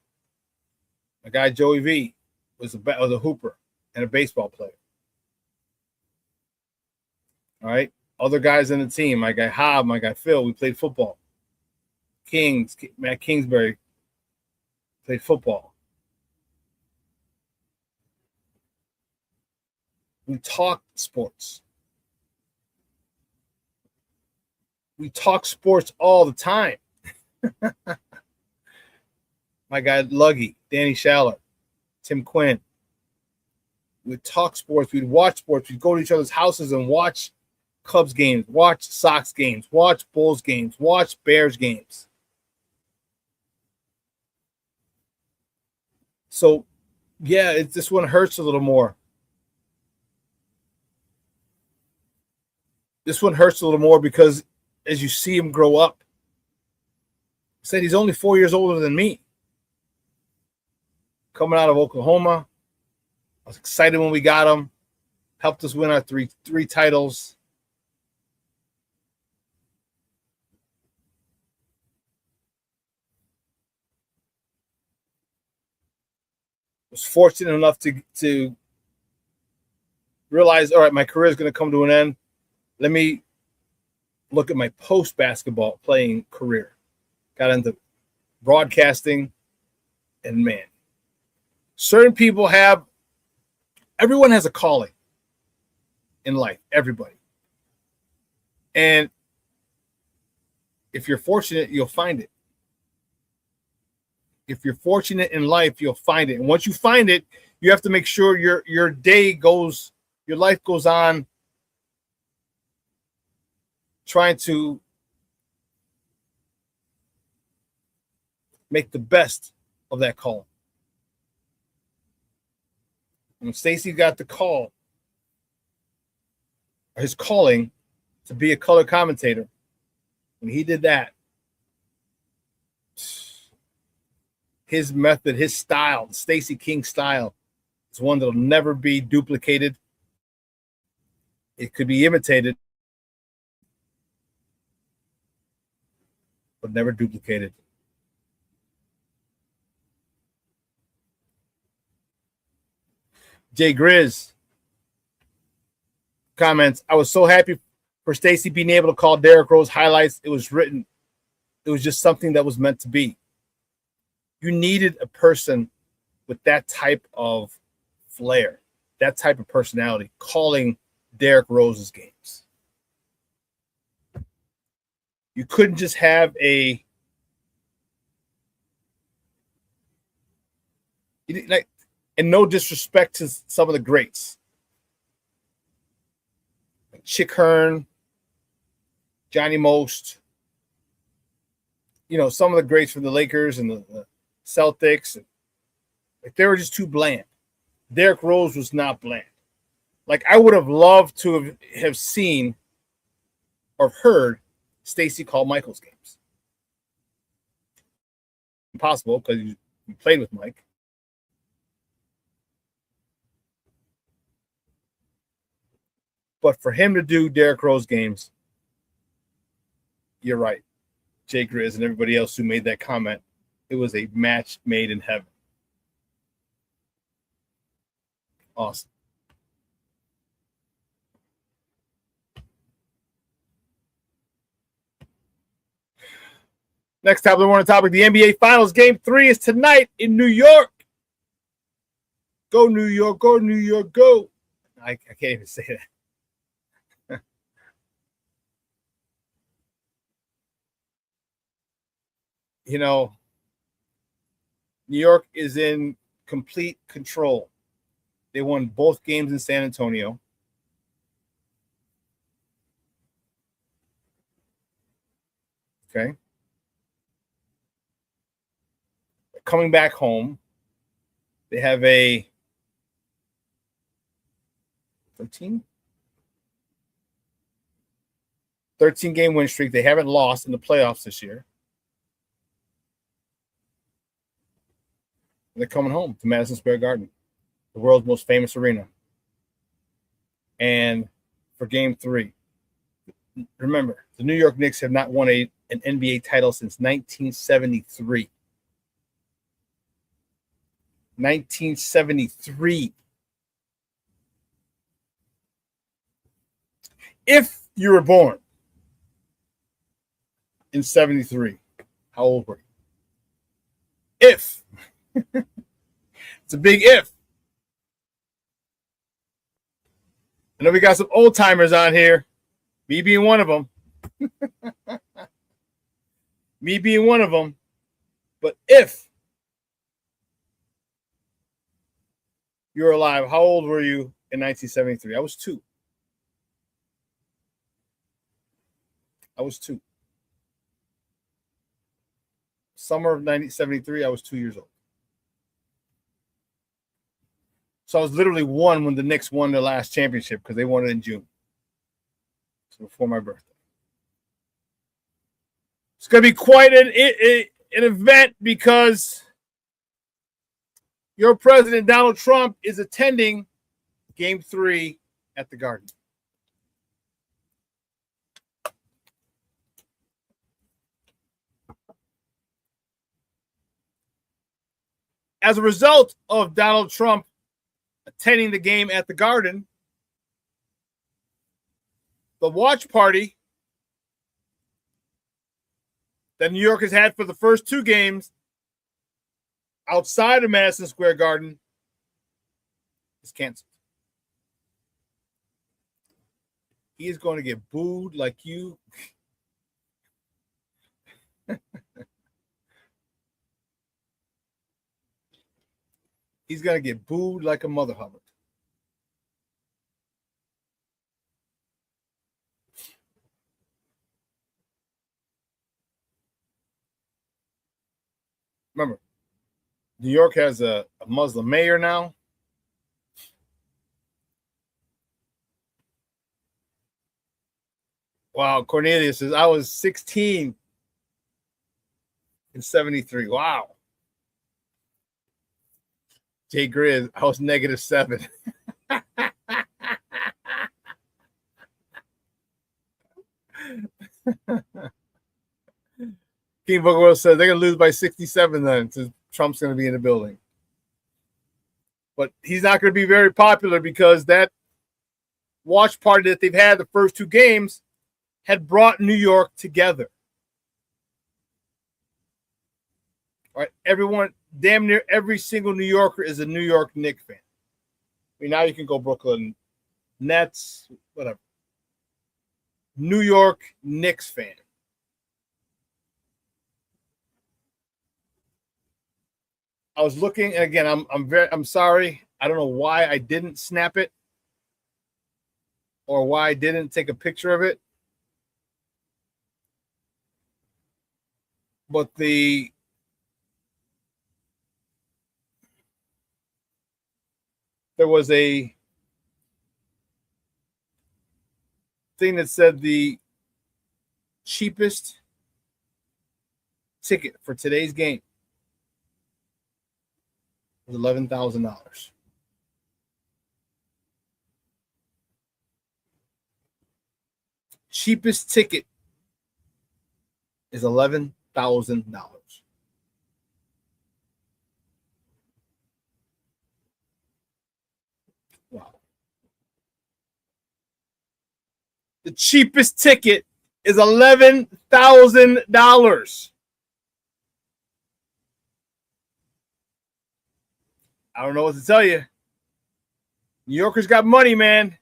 My guy Joey V was a hooper and a baseball player. All right. Other guys in the team, my guy Hobb, my guy Phil, we played football. Matt Kingsbury played football. We talk sports. We talk sports all the time. My guy Luggy, Danny Schaller, Tim Quinn. We'd talk sports. We'd watch sports. We'd go to each other's houses and watch Cubs games, watch Sox games, watch Bulls games, watch Bears games. So, yeah, this one hurts a little more. This one hurts a little more because as you see him grow up, I said he's only 4 years older than me. Coming out of Oklahoma, I was excited when we got him. Helped us win our three titles. Was fortunate enough to realize, all right, my career is going to come to an end. Let me look at my post-basketball playing career. Got into broadcasting, and man, certain people everyone has a calling in life, everybody. And if you're fortunate, you'll find it. If you're fortunate in life, you'll find it. And once you find it, you have to make sure your life goes on trying to make the best of that call. When Stacy got the call, or his calling to be a color commentator, when he did that, his method, his style, Stacey King style, is one that'll never be duplicated. It could be imitated, but never duplicated. Jay Grizz comments, I was so happy for Stacy being able to call Derrick Rose highlights. It was written. It was just something that was meant to be. You needed a person with that type of flair, that type of personality, calling Derrick Rose's games. You couldn't just have And no disrespect to some of the greats. Like Chick Hearn, Johnny Most, some of the greats from the Lakers and the Celtics. Like, they were just too bland. Derrick Rose was not bland. Like, I would have loved to have seen or heard Stacey call Michael's games. Impossible because you played with Mike. But for him to do Derrick Rose games, you're right. Jay Grizz and everybody else who made that comment, it was a match made in heaven. Awesome. Next topic, the NBA Finals. Game 3 is tonight in New York. Go New York, go New York, go. I can't even say that. New York is in complete control. They won both games in San Antonio. Okay. Coming back home, they have a 13 game win streak. They haven't lost in the playoffs this year. They're coming home to Madison Square Garden, the world's most famous arena. And for game 3, remember, the New York Knicks have not won an NBA title since 1973. 1973. If you were born in 73, how old were you? If. It's a big if. I know we got some old timers on here, me being one of them. Me being one of them. But if you were alive, how old were you in 1973? I was 2. Summer of 1973, I was 2 years old. So I was literally 1 when the Knicks won their last championship because they won it in June. So before my birthday. It's going to be quite an event because your president, Donald Trump, is attending Game 3 at the Garden. As a result of Donald Trump attending the game at the Garden, the watch party that New York has had for the first 2 games outside of Madison Square Garden is canceled. He is going to get booed like you. He's going to get booed like a mother hubbard. Remember, New York has a Muslim mayor now. Wow, Cornelius says, I was 16 in 73. Wow. Jay Grizz, I was -7. King Booker World says they're going to lose by 67 then, so Trump's going to be in the building. But he's not going to be very popular because that watch party that they've had the first 2 games had brought New York together. All right, everyone, damn near every single New Yorker is a New York Knicks fan. I mean, now you can go Brooklyn Nets, whatever. New York Knicks fan. I was looking, and again, I'm sorry. I don't know why I didn't snap it or why I didn't take a picture of it. But there was a thing that said the cheapest ticket for today's game was $11,000. Cheapest ticket is $11,000. Wow. The cheapest ticket is $11,000. I don't know what to tell you. New Yorkers got money, man.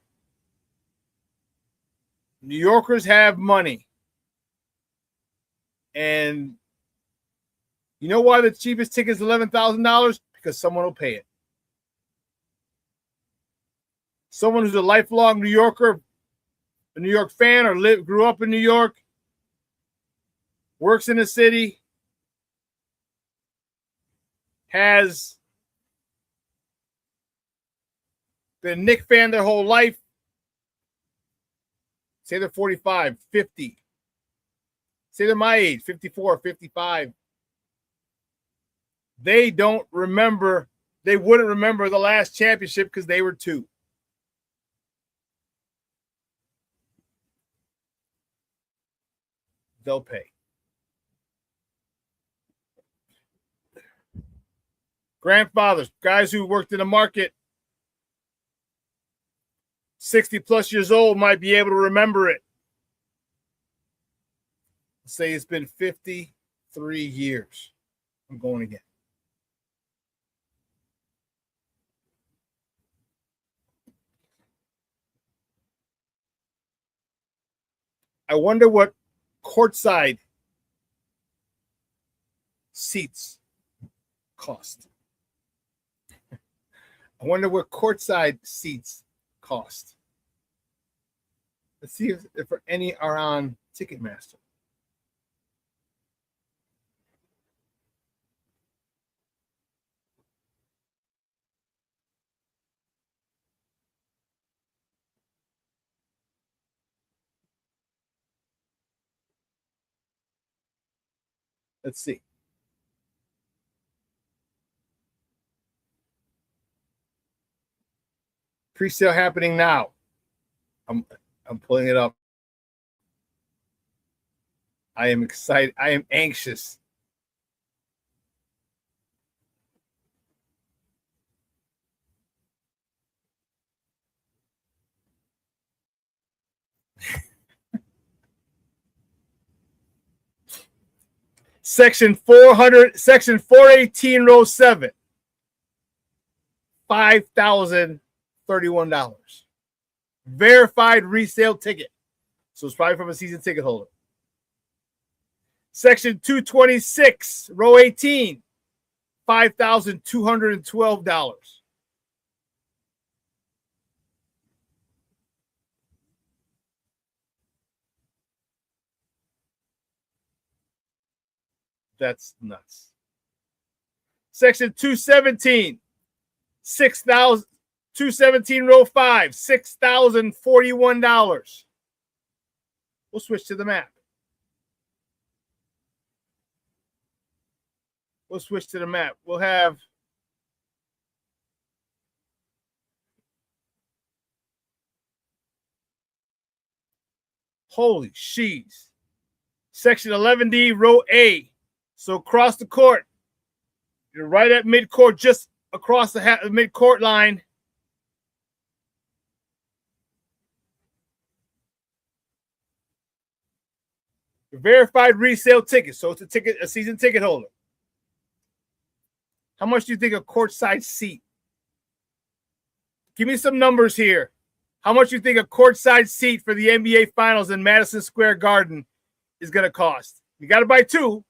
New Yorkers have money. And you know why the cheapest ticket is $11,000? Because someone will pay it. Someone who's a lifelong New Yorker, a New York fan, or grew up in New York, works in the city, has been a Knick fan their whole life. Say they're 45, 50. Say they're my age, 54, 55. They don't remember, they wouldn't remember the last championship because they were 2. They'll pay. Grandfathers, guys who worked in the market, 60 plus years old, might be able to remember it. Say it's been 53 years. I'm going again. I wonder what courtside seats cost. I wonder what courtside seats cost. Let's see if any are on Ticketmaster. Let's see. Pre-sale happening now. I'm pulling it up. I am excited. I am anxious. Section 418, row 7. $5,031. Verified resale ticket. So it's probably from a season ticket holder. Section 226, row 18. $5,212. That's nuts. Section 217, 217 row 5, $6,041. We'll switch to the map. We'll have holy shees. Section 11D, row A. So across the court, you're right at midcourt, just across the midcourt line. Your verified resale ticket. So it's a season ticket holder. How much do you think a courtside seat? Give me some numbers here. How much do you think a courtside seat for the NBA Finals in Madison Square Garden is going to cost? You got to buy 2.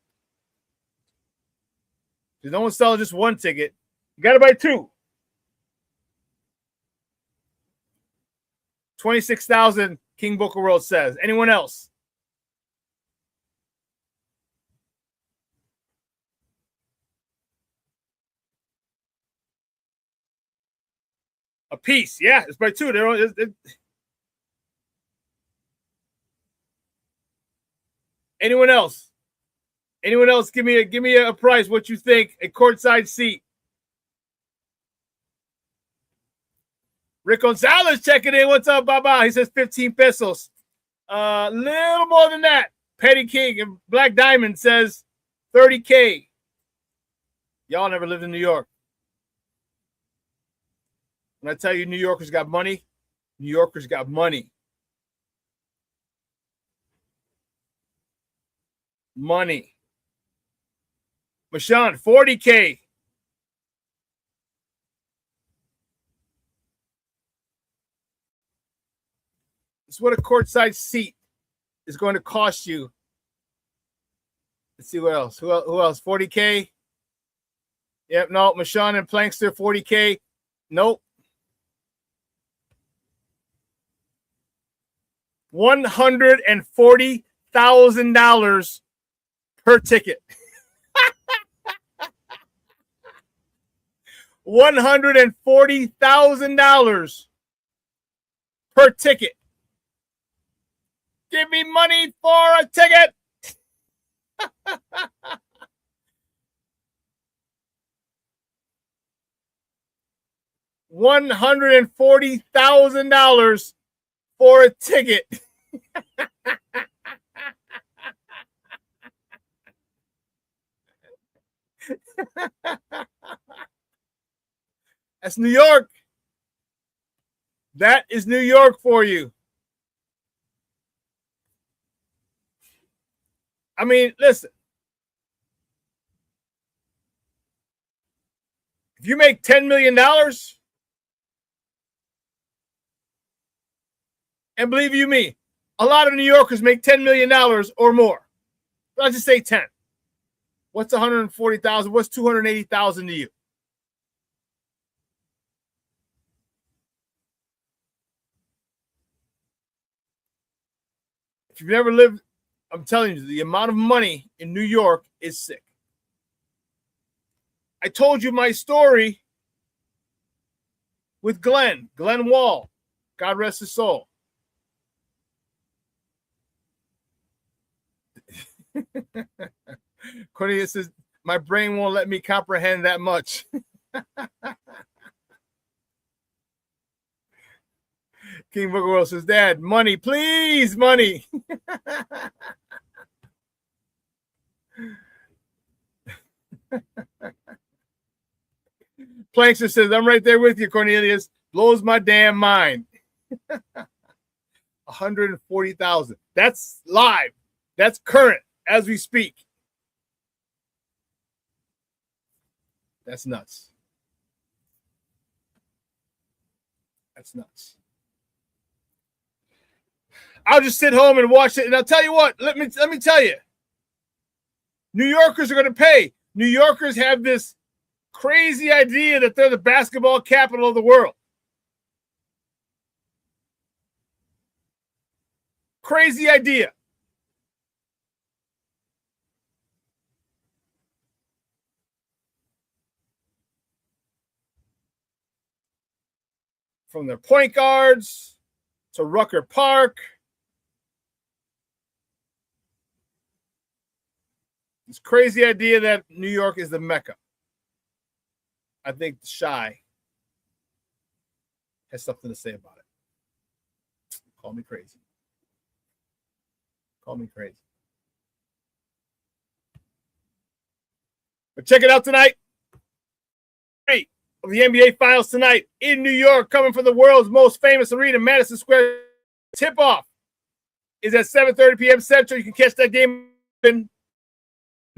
Because no one's selling just one ticket. You got to buy two. 26,000, King Booker World says. Anyone else? A piece. Yeah, it's by two. Anyone else? Anyone else? Give me a price. What you think? A courtside seat. Rick Gonzalez checking in. What's up, Baba? He says 15 pesos. Little more than that. Petty King and Black Diamond says 30K. Y'all never lived in New York. When I tell you New Yorkers got money, New Yorkers got money. Money. Mashawn, 40K. It's what a courtside seat is going to cost you. Let's see what else. Who else? 40K. Yep, no. Mashawn and Plankster, 40K. Nope. $140,000 per ticket. $140,000 per ticket. Give me money for a ticket. $140,000 for a ticket. That's New York. That is New York for you. I mean, listen. If you make $10 million, and believe you me, a lot of New Yorkers make $10 million or more. Let's just say 10. What's 140,000? What's 280,000 to you? If you've never lived, I'm telling you, the amount of money in New York is sick. I told you my story with Glenn Wall. God rest his soul. Cornelius says, my brain won't let me comprehend that much. King Booker World says, Dad, money, please, money. Plankster says, I'm right there with you, Cornelius. Blows my damn mind. 140,000. That's live. That's current as we speak. That's nuts. That's nuts. I'll just sit home and watch it. And I'll tell you what, let me tell you. New Yorkers are going to pay. New Yorkers have this crazy idea that they're the basketball capital of the world. Crazy idea. From their point guards to Rucker Park. This crazy idea that New York is the Mecca. I think Shy has something to say about it. Call me crazy. Call me crazy. But check it out tonight. Great. Of the NBA Finals tonight in New York, coming from the world's most famous arena, Madison Square. Tip-off is at 7:30 p.m. Central. You can catch that game.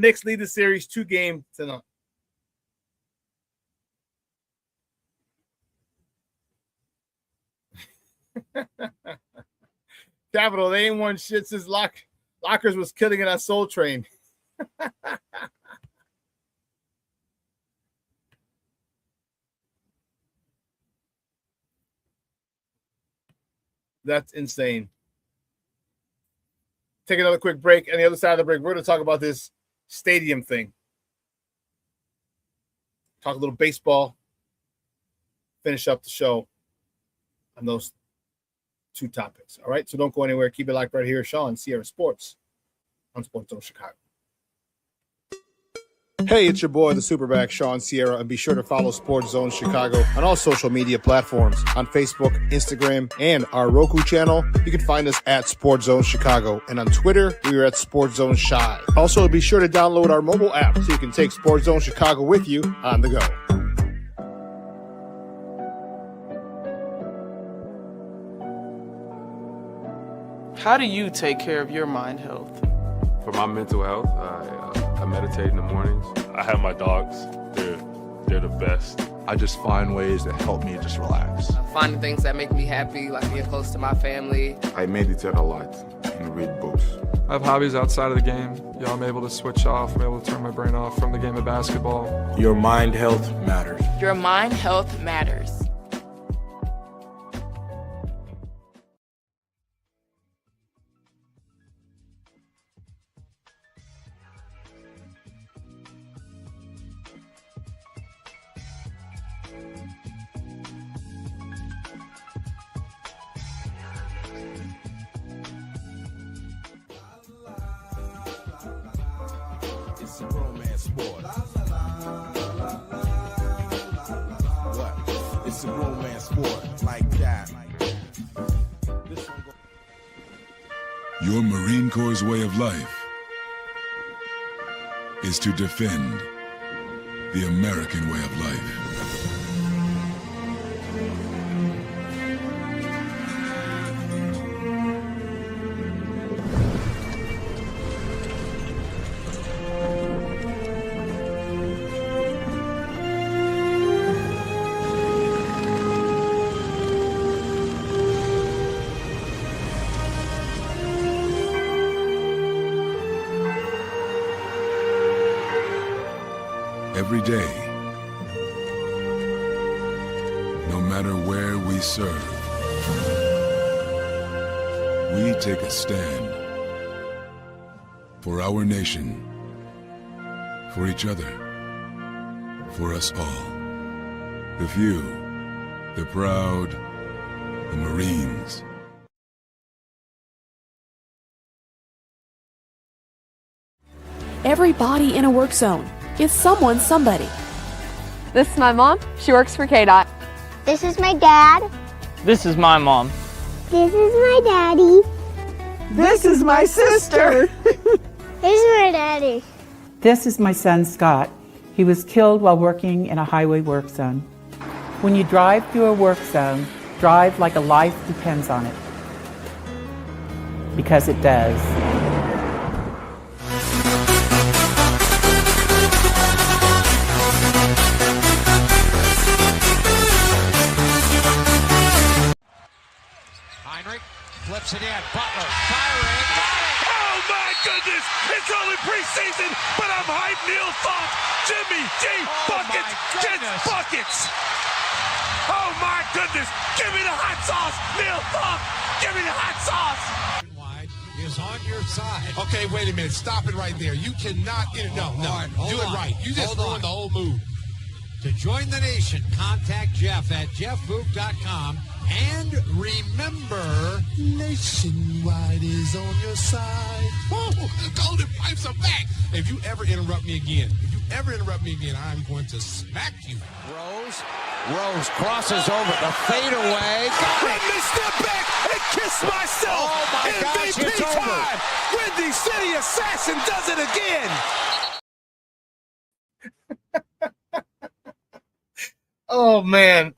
Knicks lead the series 2-game tonight. Capital, they ain't won shit since Lockers was killing it on Soul Train. That's insane. Take another quick break. On the other side of the break, we're going to talk about this stadium thing. Talk a little baseball. Finish up the show on those two topics. All right, so don't go anywhere. Keep it locked right here. Shawn Sierra Sports on Sports Zone Chicago. Hey, it's your boy, the SuperBack, Shawn Sierra, and be sure to follow Sports Zone Chicago on all social media platforms, on Facebook, Instagram, and our Roku channel. You can find us at Sports Zone Chicago, and on Twitter, we are at Sports Zone Shy. Also, be sure to download our mobile app so you can take Sports Zone Chicago with you on the go. How do you take care of your mind health? For my mental health, I meditate in the mornings. I have my dogs. They're the best. I just find ways that help me just relax. Finding things that make me happy, like being close to my family. I meditate a lot and read books. I have hobbies outside of the game. I'm able to switch off. I'm able to turn my brain off from the game of basketball. Your mind health matters. Your mind health matters. It's a romance sport. What? It's a romance sport like that. Your Marine Corps' way of life is to defend the American way of life. Every day, no matter where we serve, we take a stand for our nation, for each other, for us all. The few, the proud, the Marines. Everybody in a work zone is someone's somebody. This is my mom. She works for KDOT. This is my dad. This is my mom. This is my daddy. This is my sister. This is my daddy. This is my son, Scott. He was killed while working in a highway work zone. When you drive through a work zone, drive like a life depends on it. Because it does. Flips it in. Butler firing. Oh my goodness! It's only preseason, but I'm hyped. Neil Thought, Jimmy G, buckets, gets buckets. Oh my goodness! Give me the hot sauce, Neil Thought. Give me the hot sauce. Wide is on your side. Okay, wait a minute. Stop it right there. You cannot. No. Do it right. You just ruined the whole move. To join the nation, contact Jeff at jeffbook.com. And remember, Nationwide is on your side. Oh, Golden Pipes are back. If you ever interrupt me again, I'm going to smack you. Rose crosses over the fadeaway. Let me step back and kiss myself. Oh my gosh, MVP it's over. time. Windy City Assassin does it again. Oh, man.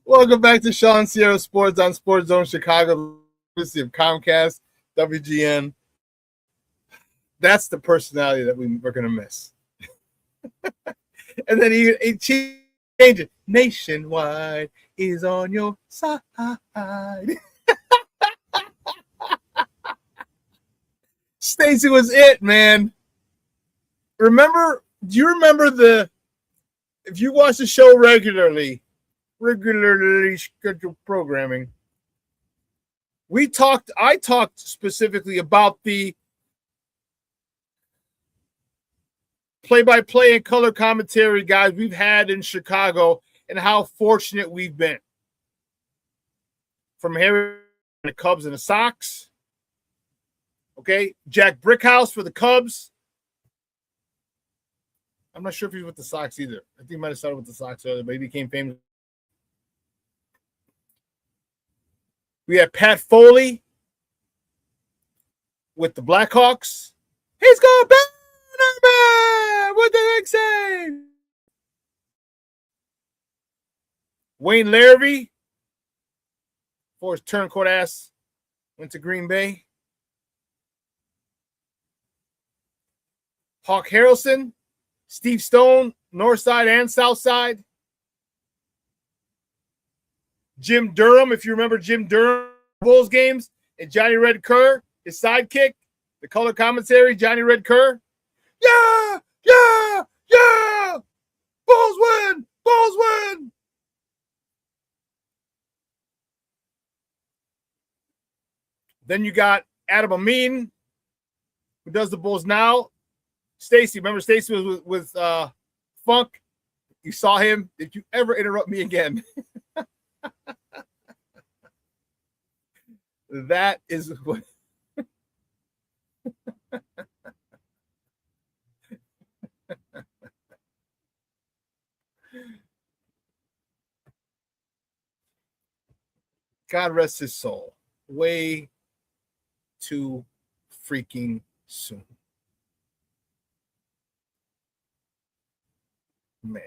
Welcome back to Shawn Sierra Sports on Sports Zone Chicago, courtesy of Comcast, WGN. That's the personality that we're going to miss. And then he changed it. Nationwide is on your side. Stacey was it, man. Do you remember if you watch the show regularly, regularly scheduled programming. I talked specifically about the play-by-play and color commentary guys we've had in Chicago and how fortunate we've been. From Harry and the Cubs and the Sox. Okay, Jack Brickhouse for the Cubs. I'm not sure if he's with the Sox either. I think he might have started with the Sox earlier, but he became famous. We had Pat Foley with the Blackhawks. He's going back. What the heck say? Wayne Larrivee, for his turncoat ass, went to Green Bay. Hawk Harrelson, Steve Stone, North Side and South Side. Jim Durham, if you remember Jim Durham Bulls games, and Johnny Red Kerr, his sidekick, the color commentary, Johnny Red Kerr. Yeah, yeah, yeah! Bulls win! Bulls win! Then you got Adam Amin, who does the Bulls now. Stacy, remember Stacy was with Funk? You saw him. Did you ever interrupt me again? That is what. God rest his soul. Way too freaking soon. Man.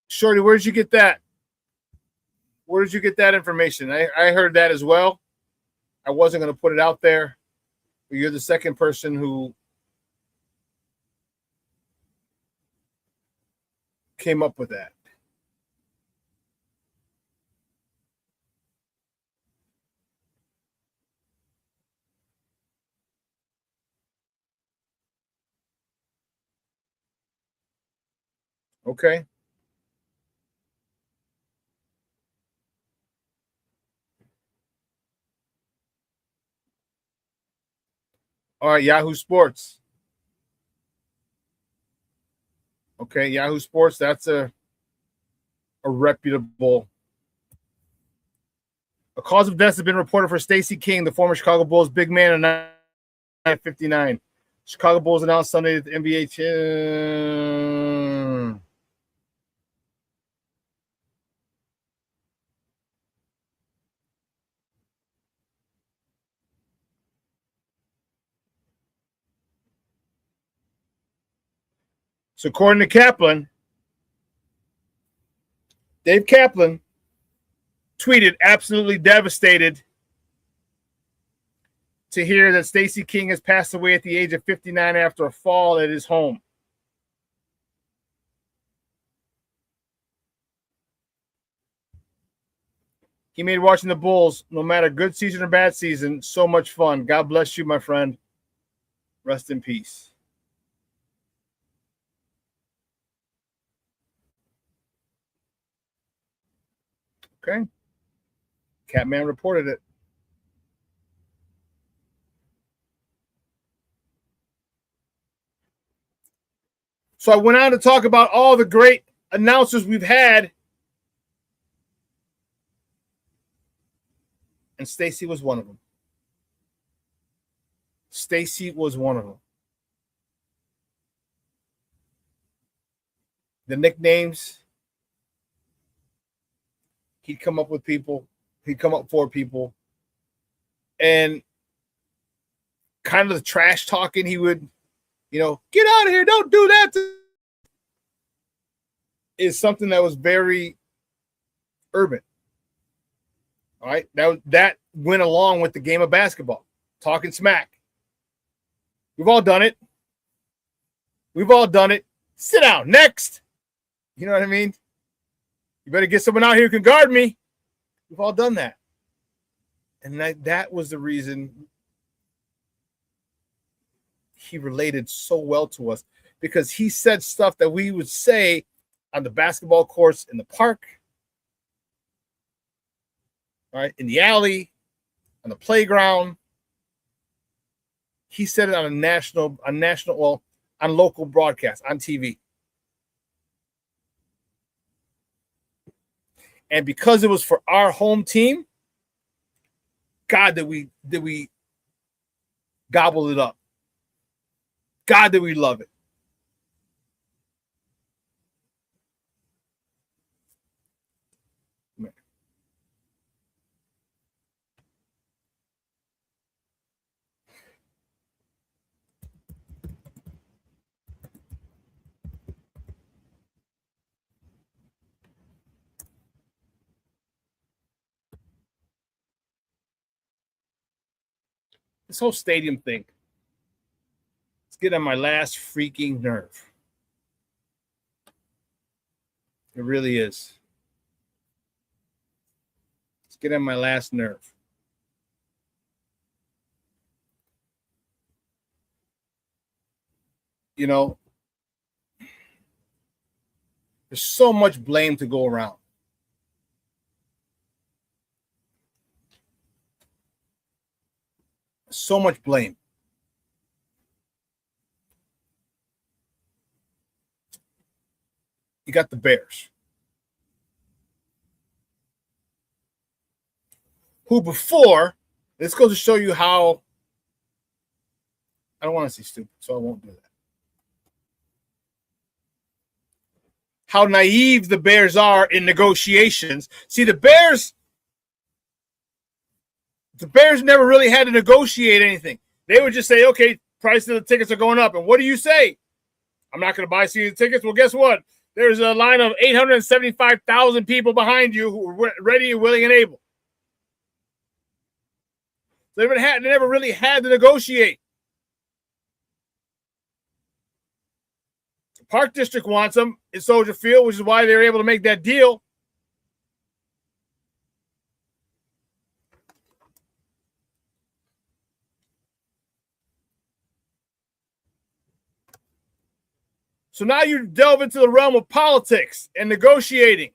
Shorty, where did you get that? Where did you get that information? I heard that as well. I wasn't going to put it out there, but you're the second person who came up with that. Okay. All right, Yahoo Sports. Okay, Yahoo Sports, that's a reputable. A cause of death has been reported for Stacey King, the former Chicago Bulls big man in 1959. Chicago Bulls announced Sunday that the NBA. So according to Kaplan, Dave Kaplan tweeted, absolutely devastated to hear that Stacey King has passed away at the age of 59 after a fall at his home. He made watching the Bulls, no matter good season or bad season, so much fun. God bless you, my friend. Rest in peace. Okay. Catman reported it. So I went on to talk about all the great announcers we've had. And Stacey was one of them. Stacey was one of them. The nicknames, he'd come up with people. He'd come up for people. And kind of the trash talking he would, get out of here. Don't do that. Is something that was very urban. All right. That went along with the game of basketball. Talking smack. We've all done it. We've all done it. Sit down. Next. You know what I mean? You better get someone out here who can guard me. We've all done that. And that was the reason he related so well to us, because he said stuff that we would say on the basketball courts, in the park, right, in the alley, on the playground. He said it on local broadcast, on TV. And because it was for our home team, God, did we gobble it up. God, did we love it. This whole stadium thing, it's getting on my last freaking nerve. It really is. It's getting on my last nerve. You know, there's so much blame to go around. So much blame. You got the Bears, who before, this goes to show you how, I don't want to see stupid, so I won't do that. How naive the Bears are in negotiations. See, the Bears never really had to negotiate anything. They would just say, okay, price of the tickets are going up. And what do you say? I'm not going to buy season tickets. Well, guess what? There's a line of 875,000 people behind you who are ready, willing, and able. They never really had to negotiate. The Park District wants them in Soldier Field, which is why they were able to make that deal. So now you delve into the realm of politics and negotiating.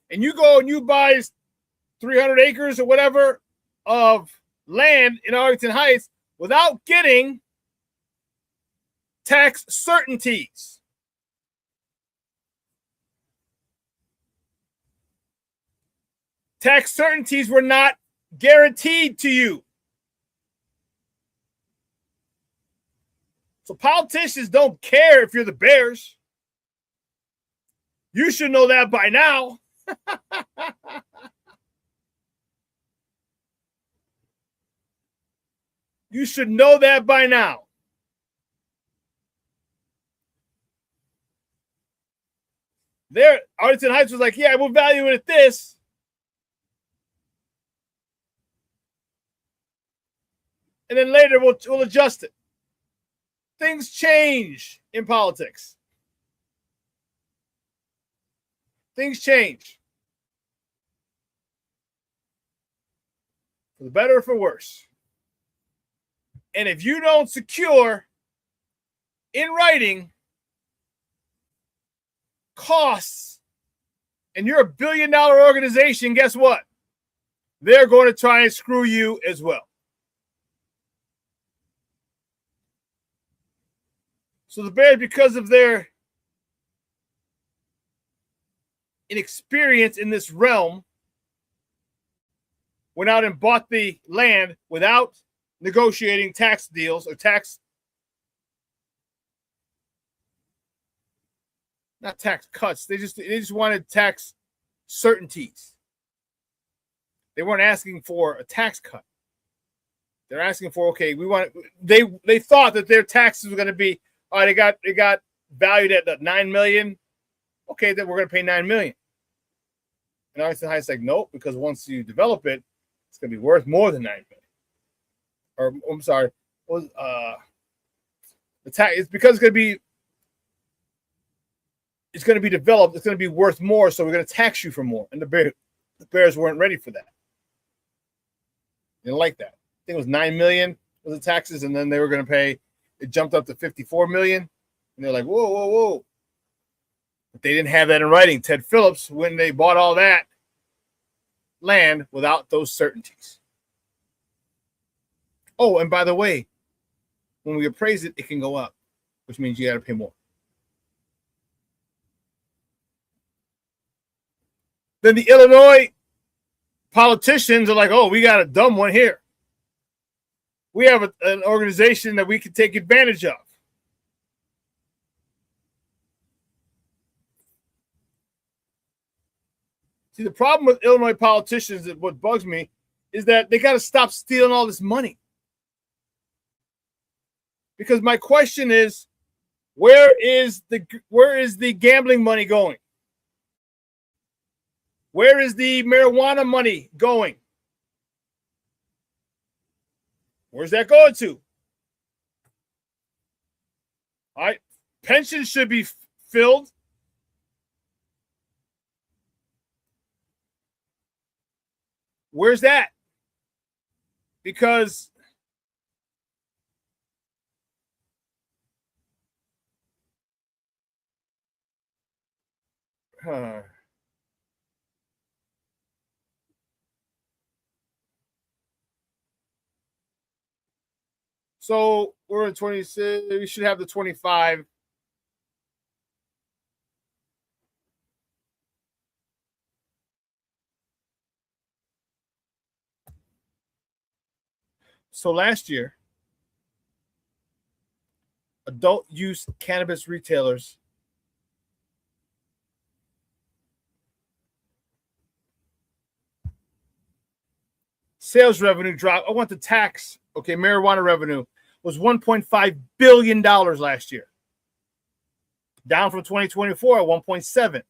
And you go and you buy 300 acres or whatever of land in Arlington Heights without getting tax certainties. Tax certainties were not guaranteed to you. So politicians don't care if you're the Bears. You should know that by now. You should know that by now. There, Arlington Heights was like, yeah, we'll value it at this. And then later we'll adjust it. Things change in politics. Things change. For the better or for worse. And if you don't secure in writing costs, and you're a billion-dollar organization, guess what? They're going to try and screw you as well. So the Bears, because of their inexperience in this realm, went out and bought the land without negotiating tax deals or not tax cuts. They just wanted tax certainties. They weren't asking for a tax cut. They're asking for, okay, they thought that their taxes were going to be, all right, they got valued at $9 million. Okay, then we're going to pay $9 million. And Arlington Heights like, nope, because once you develop it, it's going to be worth more than $9 million. Or I'm sorry, the tax. It's because it's going to be it's going to be developed. It's going to be worth more, so we're going to tax you for more. And the Bears weren't ready for that. They didn't like that. I think it was $9 million was the taxes, and then they were going to pay. It jumped up to $54 million, and they're like, whoa, whoa, whoa. But they didn't have that in writing. Ted Phillips, when they bought all that land without those certainties. Oh, and by the way, when we appraise it, it can go up, which means you got to pay more. Then the Illinois politicians are like, oh, we got a dumb one here. We have an organization that we can take advantage of. See, the problem with Illinois politicians, what bugs me, is that they got to stop stealing all this money. Because my question is, where is the gambling money going? Where is the marijuana money going? Where's that going to? All right, pensions should be filled. Where's that? Because so we're in 26. We should have the 25. So last year, adult use cannabis retailers sales revenue dropped. I want the tax. Okay, marijuana revenue was $1.5 billion last year, down from 2024 at 1.7.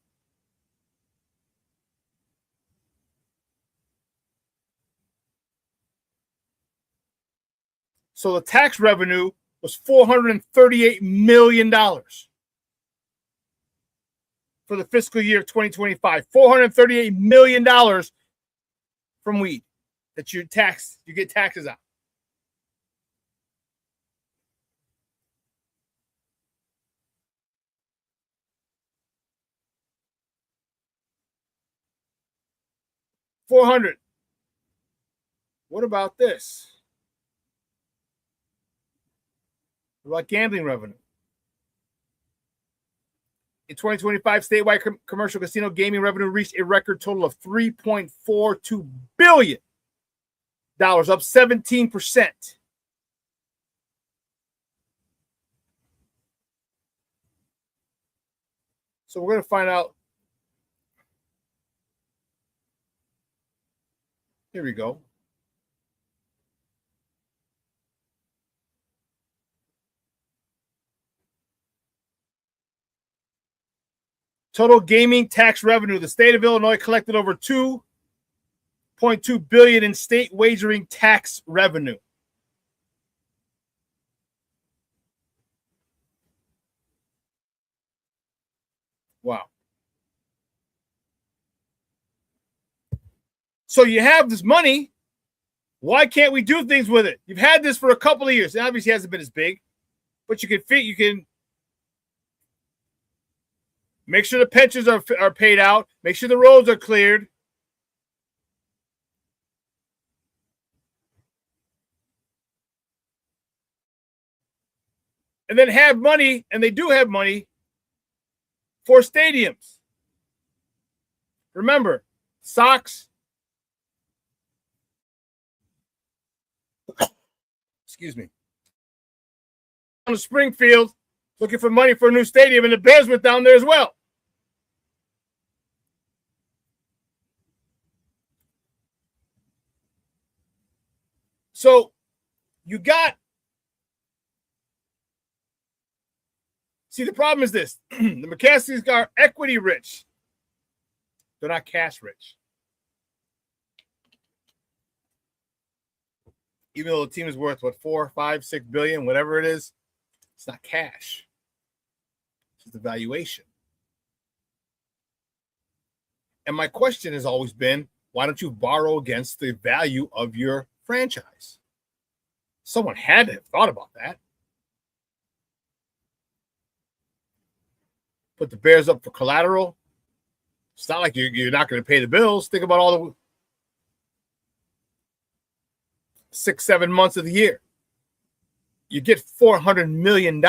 So the tax revenue was $438 million for the fiscal year 2025. $438 million from weed that you get taxes on. $400. What about this? What about gambling revenue? In 2025, statewide commercial casino gaming revenue reached a record total of $3.42 billion, up 17%. So we're going to find out. Here we go. Total gaming tax revenue. The state of Illinois collected over $2.2 billion in state wagering tax revenue. Wow. So you have this money. Why can't we do things with it? You've had this for a couple of years. It obviously hasn't been as big, but you can make sure the pensions are paid out. Make sure the roads are cleared. And then have money, and they do have money, for stadiums. Remember, Sox, excuse me, on the Springfield looking for money for a new stadium, and the Bears went down there as well. So you got, see, the problem is this. The McCaskies are equity rich. They're not cash rich. Even though the team is worth, what, 4, 5, 6 billion, whatever it is, it's not cash. It's the valuation. And my question has always been, why don't you borrow against the value of your franchise? Someone had to have thought about that. Put the Bears up for collateral. It's not like you're not going to pay the bills. Think about all the 6-7 months of the year. You get $400 million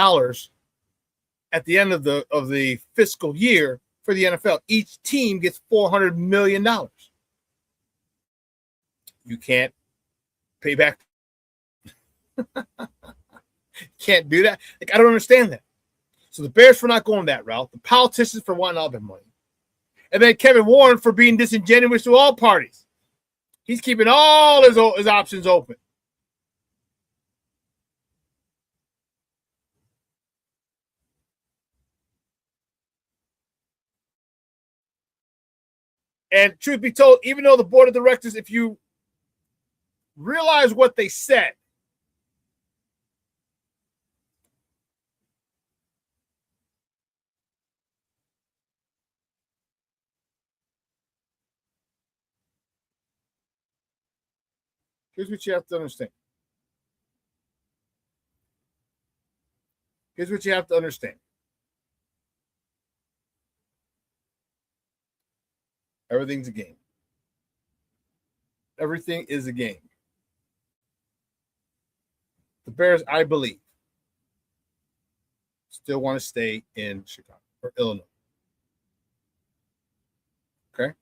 at the end of the fiscal year for the NFL. Each team gets $400 million. You can't pay back. Can't do that. Like, I don't understand that. So the Bears for not going that route, the politicians for wanting all their money, and then Kevin Warren for being disingenuous to all parties. He's keeping all his options open. And truth be told, even though the board of directors, if you realize what they said, here's what you have to understand. Here's what you have to understand. Everything's a game. Everything is a game. The Bears, I believe, still want to stay in Chicago or Illinois. Okay?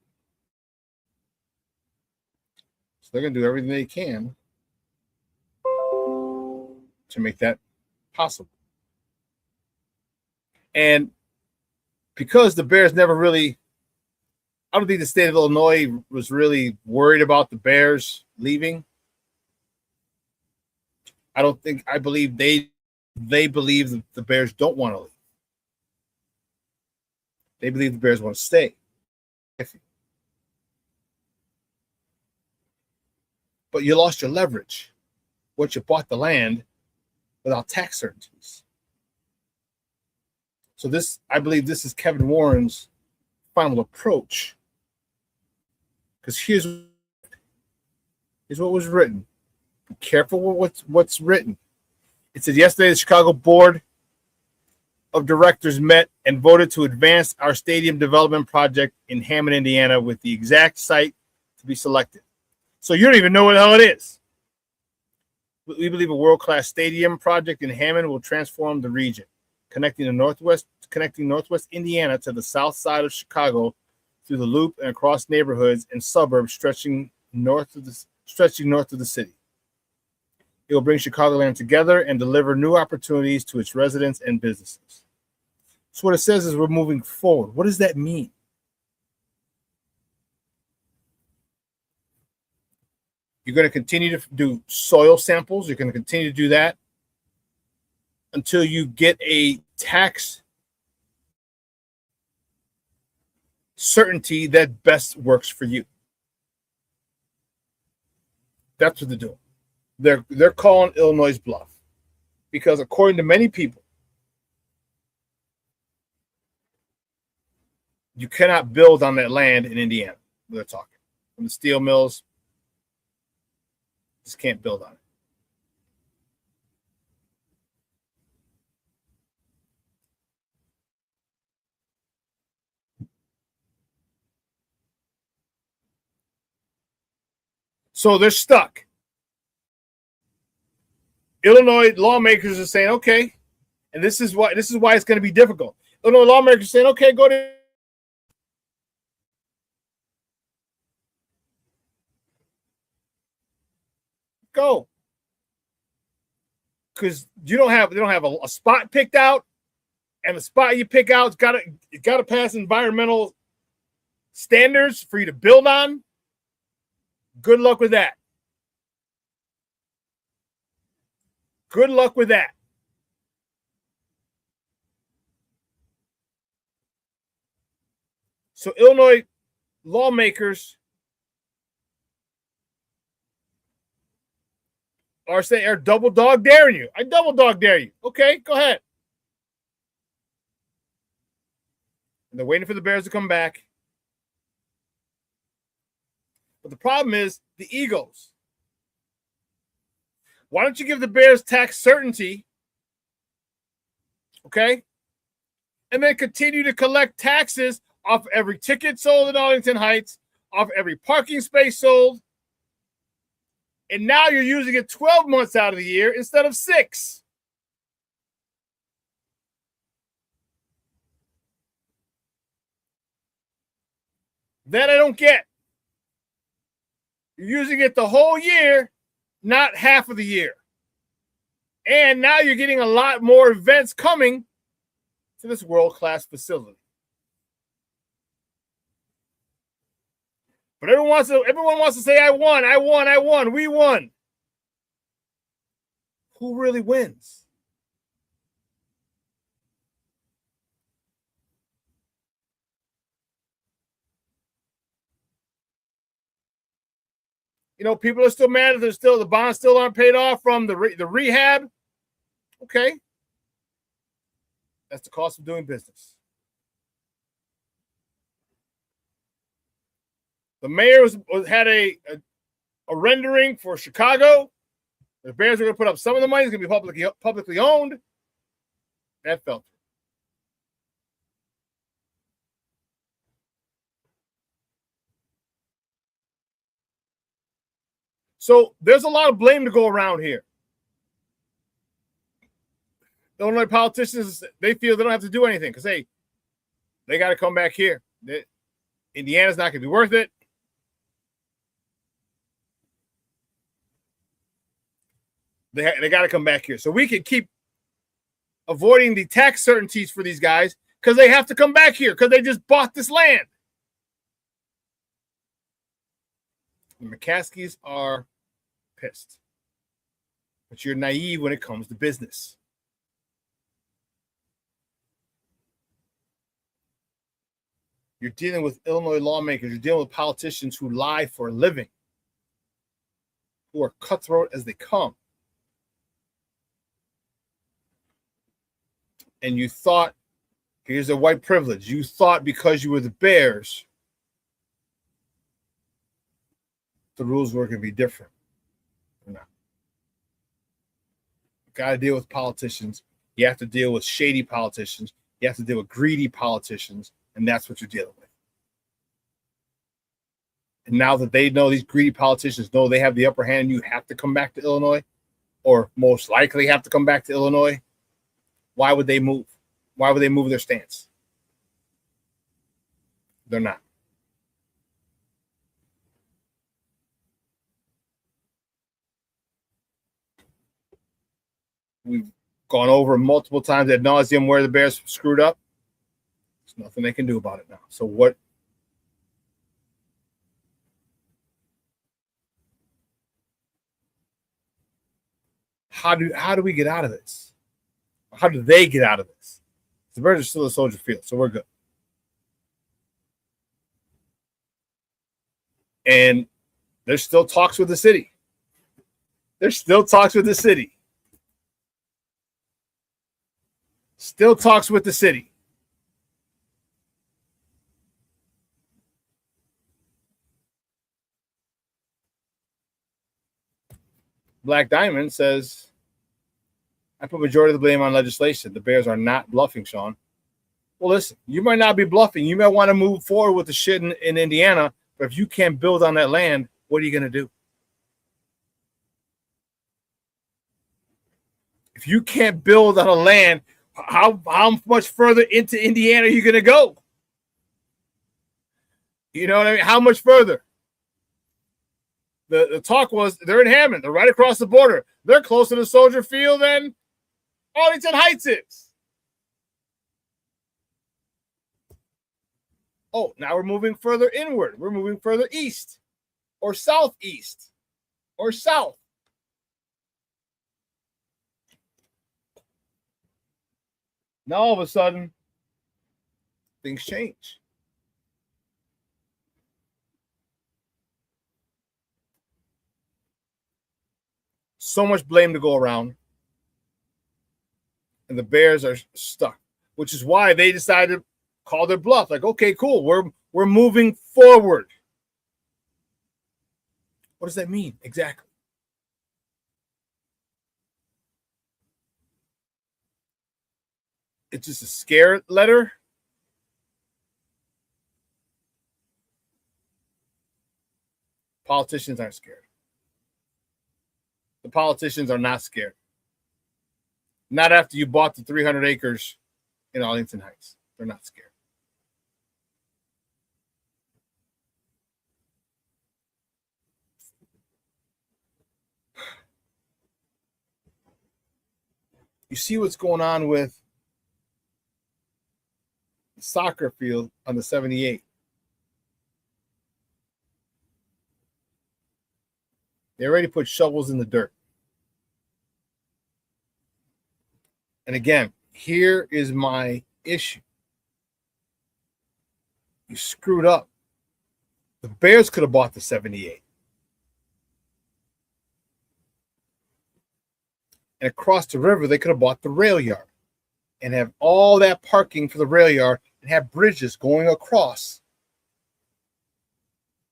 So they're going to do everything they can to make that possible. And because the Bears never really, I don't think the state of Illinois was really worried about the Bears leaving. I believe they believe that the Bears don't want to leave. They believe the Bears want to stay. But you lost your leverage once you bought the land without tax certainties. So I believe this is Kevin Warren's final approach. Because here's what was written. Be careful with what's written. It said yesterday the Chicago Board of Directors met and voted to advance our stadium development project in Hammond, Indiana, with the exact site to be selected. So you don't even know what the hell it is. We believe a world-class stadium project in Hammond will transform the region, connecting Northwest Indiana to the south side of Chicago through the Loop and across neighborhoods and suburbs stretching north of the city. It will bring Chicagoland together and deliver new opportunities to its residents and businesses. So what it says is we're moving forward. What does that mean? You're going to continue to do soil samples. You're going to continue to do that until you get a tax certainty that best works for you. That's what they're doing. They're calling Illinois' bluff because according to many people, you cannot build on that land in Indiana. They're talking from the steel mills. Just can't build on it. So they're stuck. Illinois lawmakers are saying, okay, and this is why it's going to be difficult. Illinois lawmakers are saying, okay, go. Because they don't have a spot picked out, and the spot you pick out it's got to pass environmental standards for you to build on. Good luck with that. Good luck with that. So Illinois lawmakers are double dog daring you. I double dog dare you. Okay, go ahead. And they're waiting for the Bears to come back. But the problem is the egos. Why don't you give the Bears tax certainty, okay? And then continue to collect taxes off every ticket sold in Arlington Heights, off every parking space sold. And now you're using it 12 months out of the year instead of 6. That I don't get. You're using it the whole year, not half of the year. And now you're getting a lot more events coming to this world-class facility. But everyone wants to say, I won, we won. Who really wins? You know, people are still mad that the bonds still aren't paid off from the rehab. Okay. That's the cost of doing business. The mayor had a rendering for Chicago. The Bears are going to put up some of the money. It's going to be publicly owned. That fell through. So there's a lot of blame to go around here. The Illinois politicians, they feel they don't have to do anything because, hey, they got to come back here. Indiana's not going to be worth it. They got to come back here. So we can keep avoiding the tax certainties for these guys because they have to come back here because they just bought this land. The McCaskies are pissed. But you're naive when it comes to business. You're dealing with Illinois lawmakers. You're dealing with politicians who lie for a living, who are cutthroat as they come. And you thought, here's a white privilege. You thought because you were the Bears, the rules were going to be different. They're not. You got to deal with politicians. You have to deal with shady politicians. You have to deal with greedy politicians. And that's what you're dealing with. And now that they know, these greedy politicians know they have the upper hand, you have to come back to Illinois, or most likely have to come back to Illinois. Why would they move? Why would they move their stance? They're not. We've gone over multiple times ad nauseum where the Bears screwed up. There's nothing they can do about it now. So what? How do we get out of this? How do they get out of this? The Bears are still at Soldier Field, so we're good. And there's still talks with the city. There's still talks with the city. Still talks with the city. Black Diamond says, I put majority of the blame on legislation. The Bears are not bluffing, Shawn. Well, listen, you might not be bluffing. You might want to move forward with the shit in Indiana, but if you can't build on that land, what are you going to do? If you can't build on a land, how much further into Indiana are you going to go? You know what I mean? How much further? The talk was they're in Hammond. They're right across the border. They're closer to Soldier Field than Arlington Heights is. Oh, now we're moving further inward. We're moving further east or southeast or south. Now all of a sudden, things change. So much blame to go around. And the Bears are stuck, which is why they decided to call their bluff. Like, okay, cool. We're moving forward. What does that mean exactly? It's just a scare letter? Politicians aren't scared. The politicians are not scared. Not after you bought the 300 acres in Arlington Heights. They're not scared. You see what's going on with the soccer field on the 78. They already put shovels in the dirt. And again, here is my issue. You screwed up. The Bears could have bought the 78. And across the river, they could have bought the rail yard and have all that parking for the rail yard and have bridges going across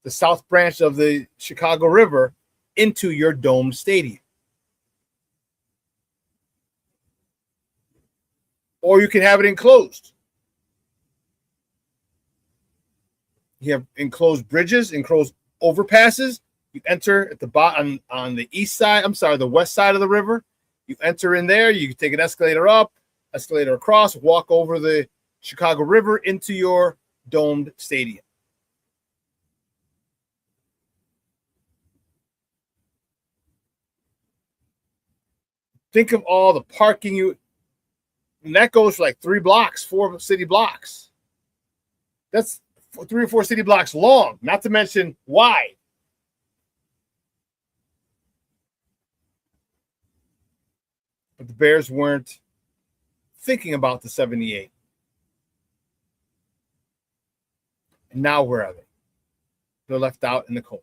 the south branch of the Chicago River into your domed stadium. Or you can have it enclosed. You have enclosed bridges, enclosed overpasses. You enter at the bottom on the east side, the west side of the river. You enter in there, you can take an escalator up, escalator across, walk over the Chicago River into your domed stadium. Think of all the parking and that goes for like 3 blocks, 4 city blocks. That's 3 or 4 city blocks long, not to mention wide. But the Bears weren't thinking about the 78. And now where are they? They're left out in the cold.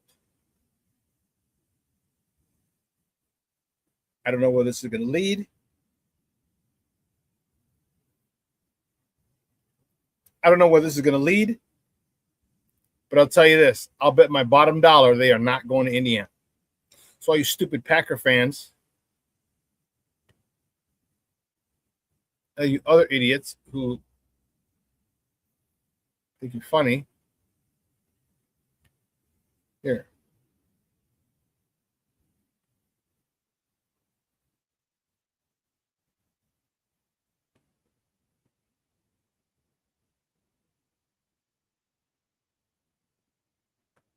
I don't know where this is going to lead. I don't know where this is going to lead. But I'll tell you this. I'll bet my bottom dollar they are not going to Indiana. So all you stupid Packer fans, you other idiots who think you're funny, here.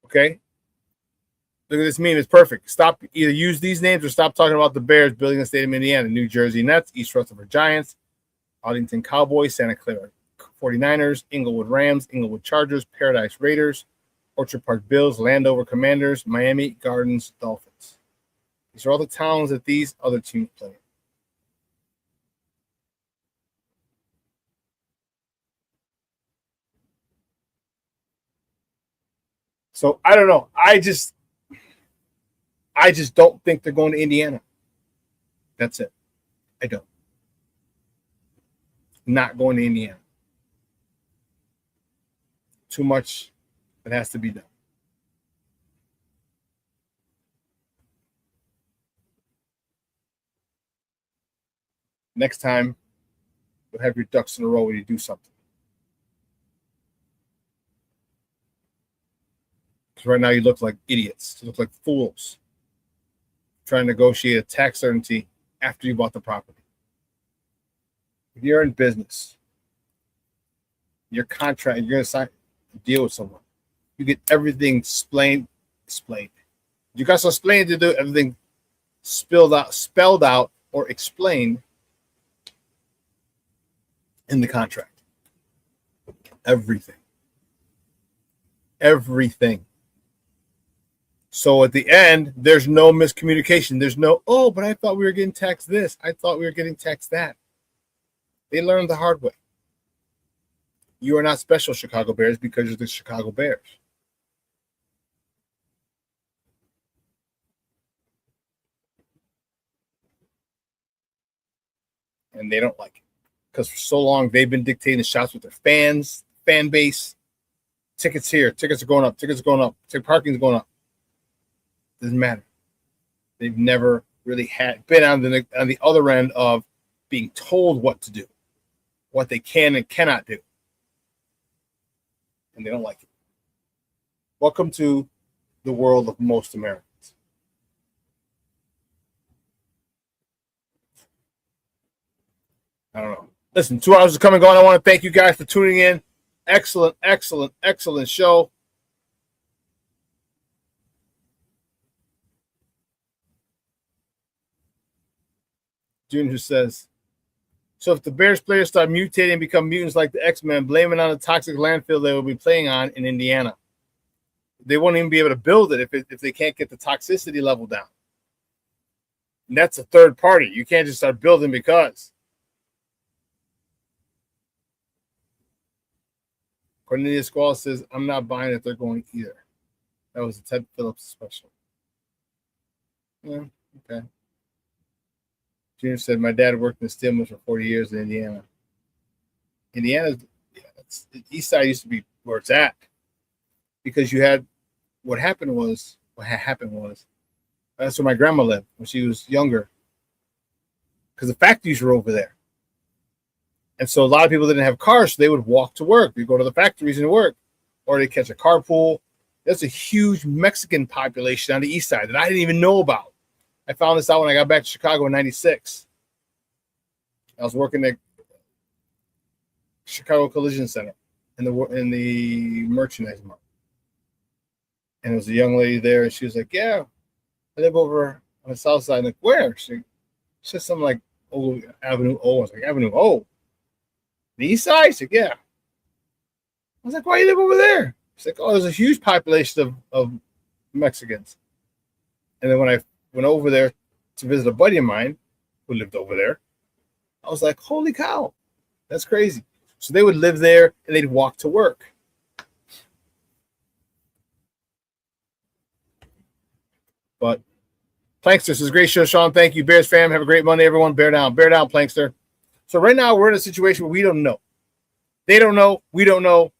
Okay. Look at this meme. It's perfect. Stop. Either use these names or stop talking about the Bears building a stadium in Indiana. New Jersey Nets, East Rutherford Giants, Arlington Cowboys, Santa Clara 49ers, Inglewood Rams, Inglewood Chargers, Paradise Raiders, Orchard Park Bills, Landover Commanders, Miami Gardens Dolphins. These are all the towns that these other teams play. So I don't know. I just don't think they're going to Indiana. That's it. I don't. Not going to Indiana. Too much that has to be done. Next time, you'll have your ducks in a row when you do something. Because right now you look like idiots. You look like fools trying to negotiate a tax certainty after you bought the property. If you're in business, your contract, you're going to sign a deal with someone. You get everything explained. You got to explain to do everything spelled out, or explained in the contract. Everything. So at the end, there's no miscommunication. There's no, oh, but I thought we were getting taxed this. I thought we were getting taxed that. They learned the hard way. You are not special, Chicago Bears, because you're the Chicago Bears. And they don't like it. Because for so long, they've been dictating the shots with their fans, fan base. Tickets here. Tickets are going up. Parking's going up. Doesn't matter. They've never really been on the other end of being told what to do, what they can and cannot do. And they don't like it. Welcome to the world of most Americans. I don't know. Listen, 2 hours is coming and going. I want to thank you guys for tuning in. Excellent, excellent, excellent show. Junior says, so if the Bears players start mutating and become mutants like the X-Men, blame it on the toxic landfill they will be playing on in Indiana. They won't even be able to build it if they can't get the toxicity level down. And that's a third party. You can't just start building because. Cornelius Squall says, I'm not buying it. They're going either. That was a Ted Phillips special. Yeah, okay. Junior said, my dad worked in the steel mills for 40 years in Indiana. Indiana, the east side used to be where it's at. Because you had, what had happened was, that's where my grandma lived when she was younger. Because the factories were over there. And so a lot of people didn't have cars, so they would walk to work. They go to the factories and work. Or they catch a carpool. There's a huge Mexican population on the east side that I didn't even know about. I found this out when I got back to Chicago in '96. I was working at Chicago Collision Center in the merchandise market. And there was a young lady there, and she was like, yeah, I live over on the south side. I'm like, where? She said something like, oh, Avenue O. I was like, Avenue O? The east side? She said, yeah. I was like, why do you live over there? She's like, oh, there's a huge population of Mexicans. And then when I went over there to visit a buddy of mine who lived over there, I was like, holy cow, that's crazy. So they would live there and they'd walk to work. But Plankster, this is a great show, Shawn. Thank you. Bears fam, have a great Monday, everyone. Bear down, Plankster. So right now we're in a situation where we don't know. They don't know. We don't know.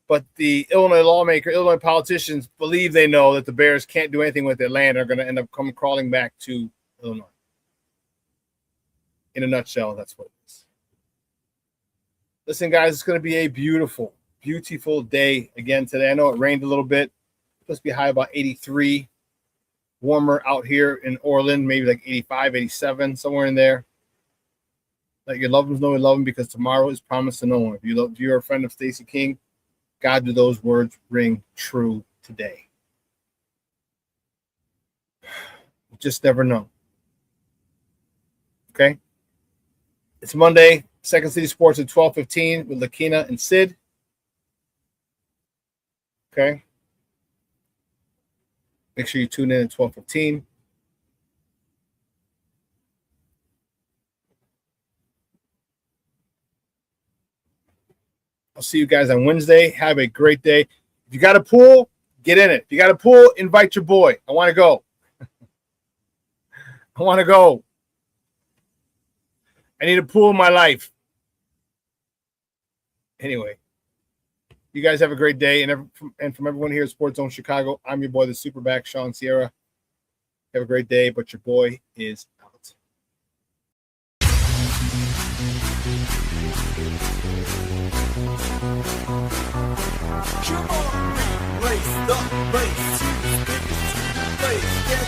But the Illinois politicians believe they know that the Bears can't do anything with their land. Are going to end up crawling back to Illinois. In a nutshell, that's what it is. Listen, guys, it's going to be a beautiful, beautiful day again today. I know it rained a little bit. It's supposed to be high about 83. Warmer out here in Orland, maybe like 85, 87, somewhere in there. Let your loved ones know you love them because tomorrow is promised to no one. If you're a friend of Stacey King, God, do those words ring true today? You just never know. Okay? It's Monday, Second City Sports at 12:15 with Lakina and Sid. Okay? Make sure you tune in at 12:15. I'll see you guys on Wednesday. Have a great day. If you got a pool, get in it. If you got a pool, invite your boy. I want to go. I want to go. I need a pool in my life. Anyway, you guys have a great day. And from everyone here at Sports Zone Chicago, I'm your boy, the SuperBack, Shawn Sierra. Have a great day, but your boy is out. Come on, race the race. Take it to the place. Get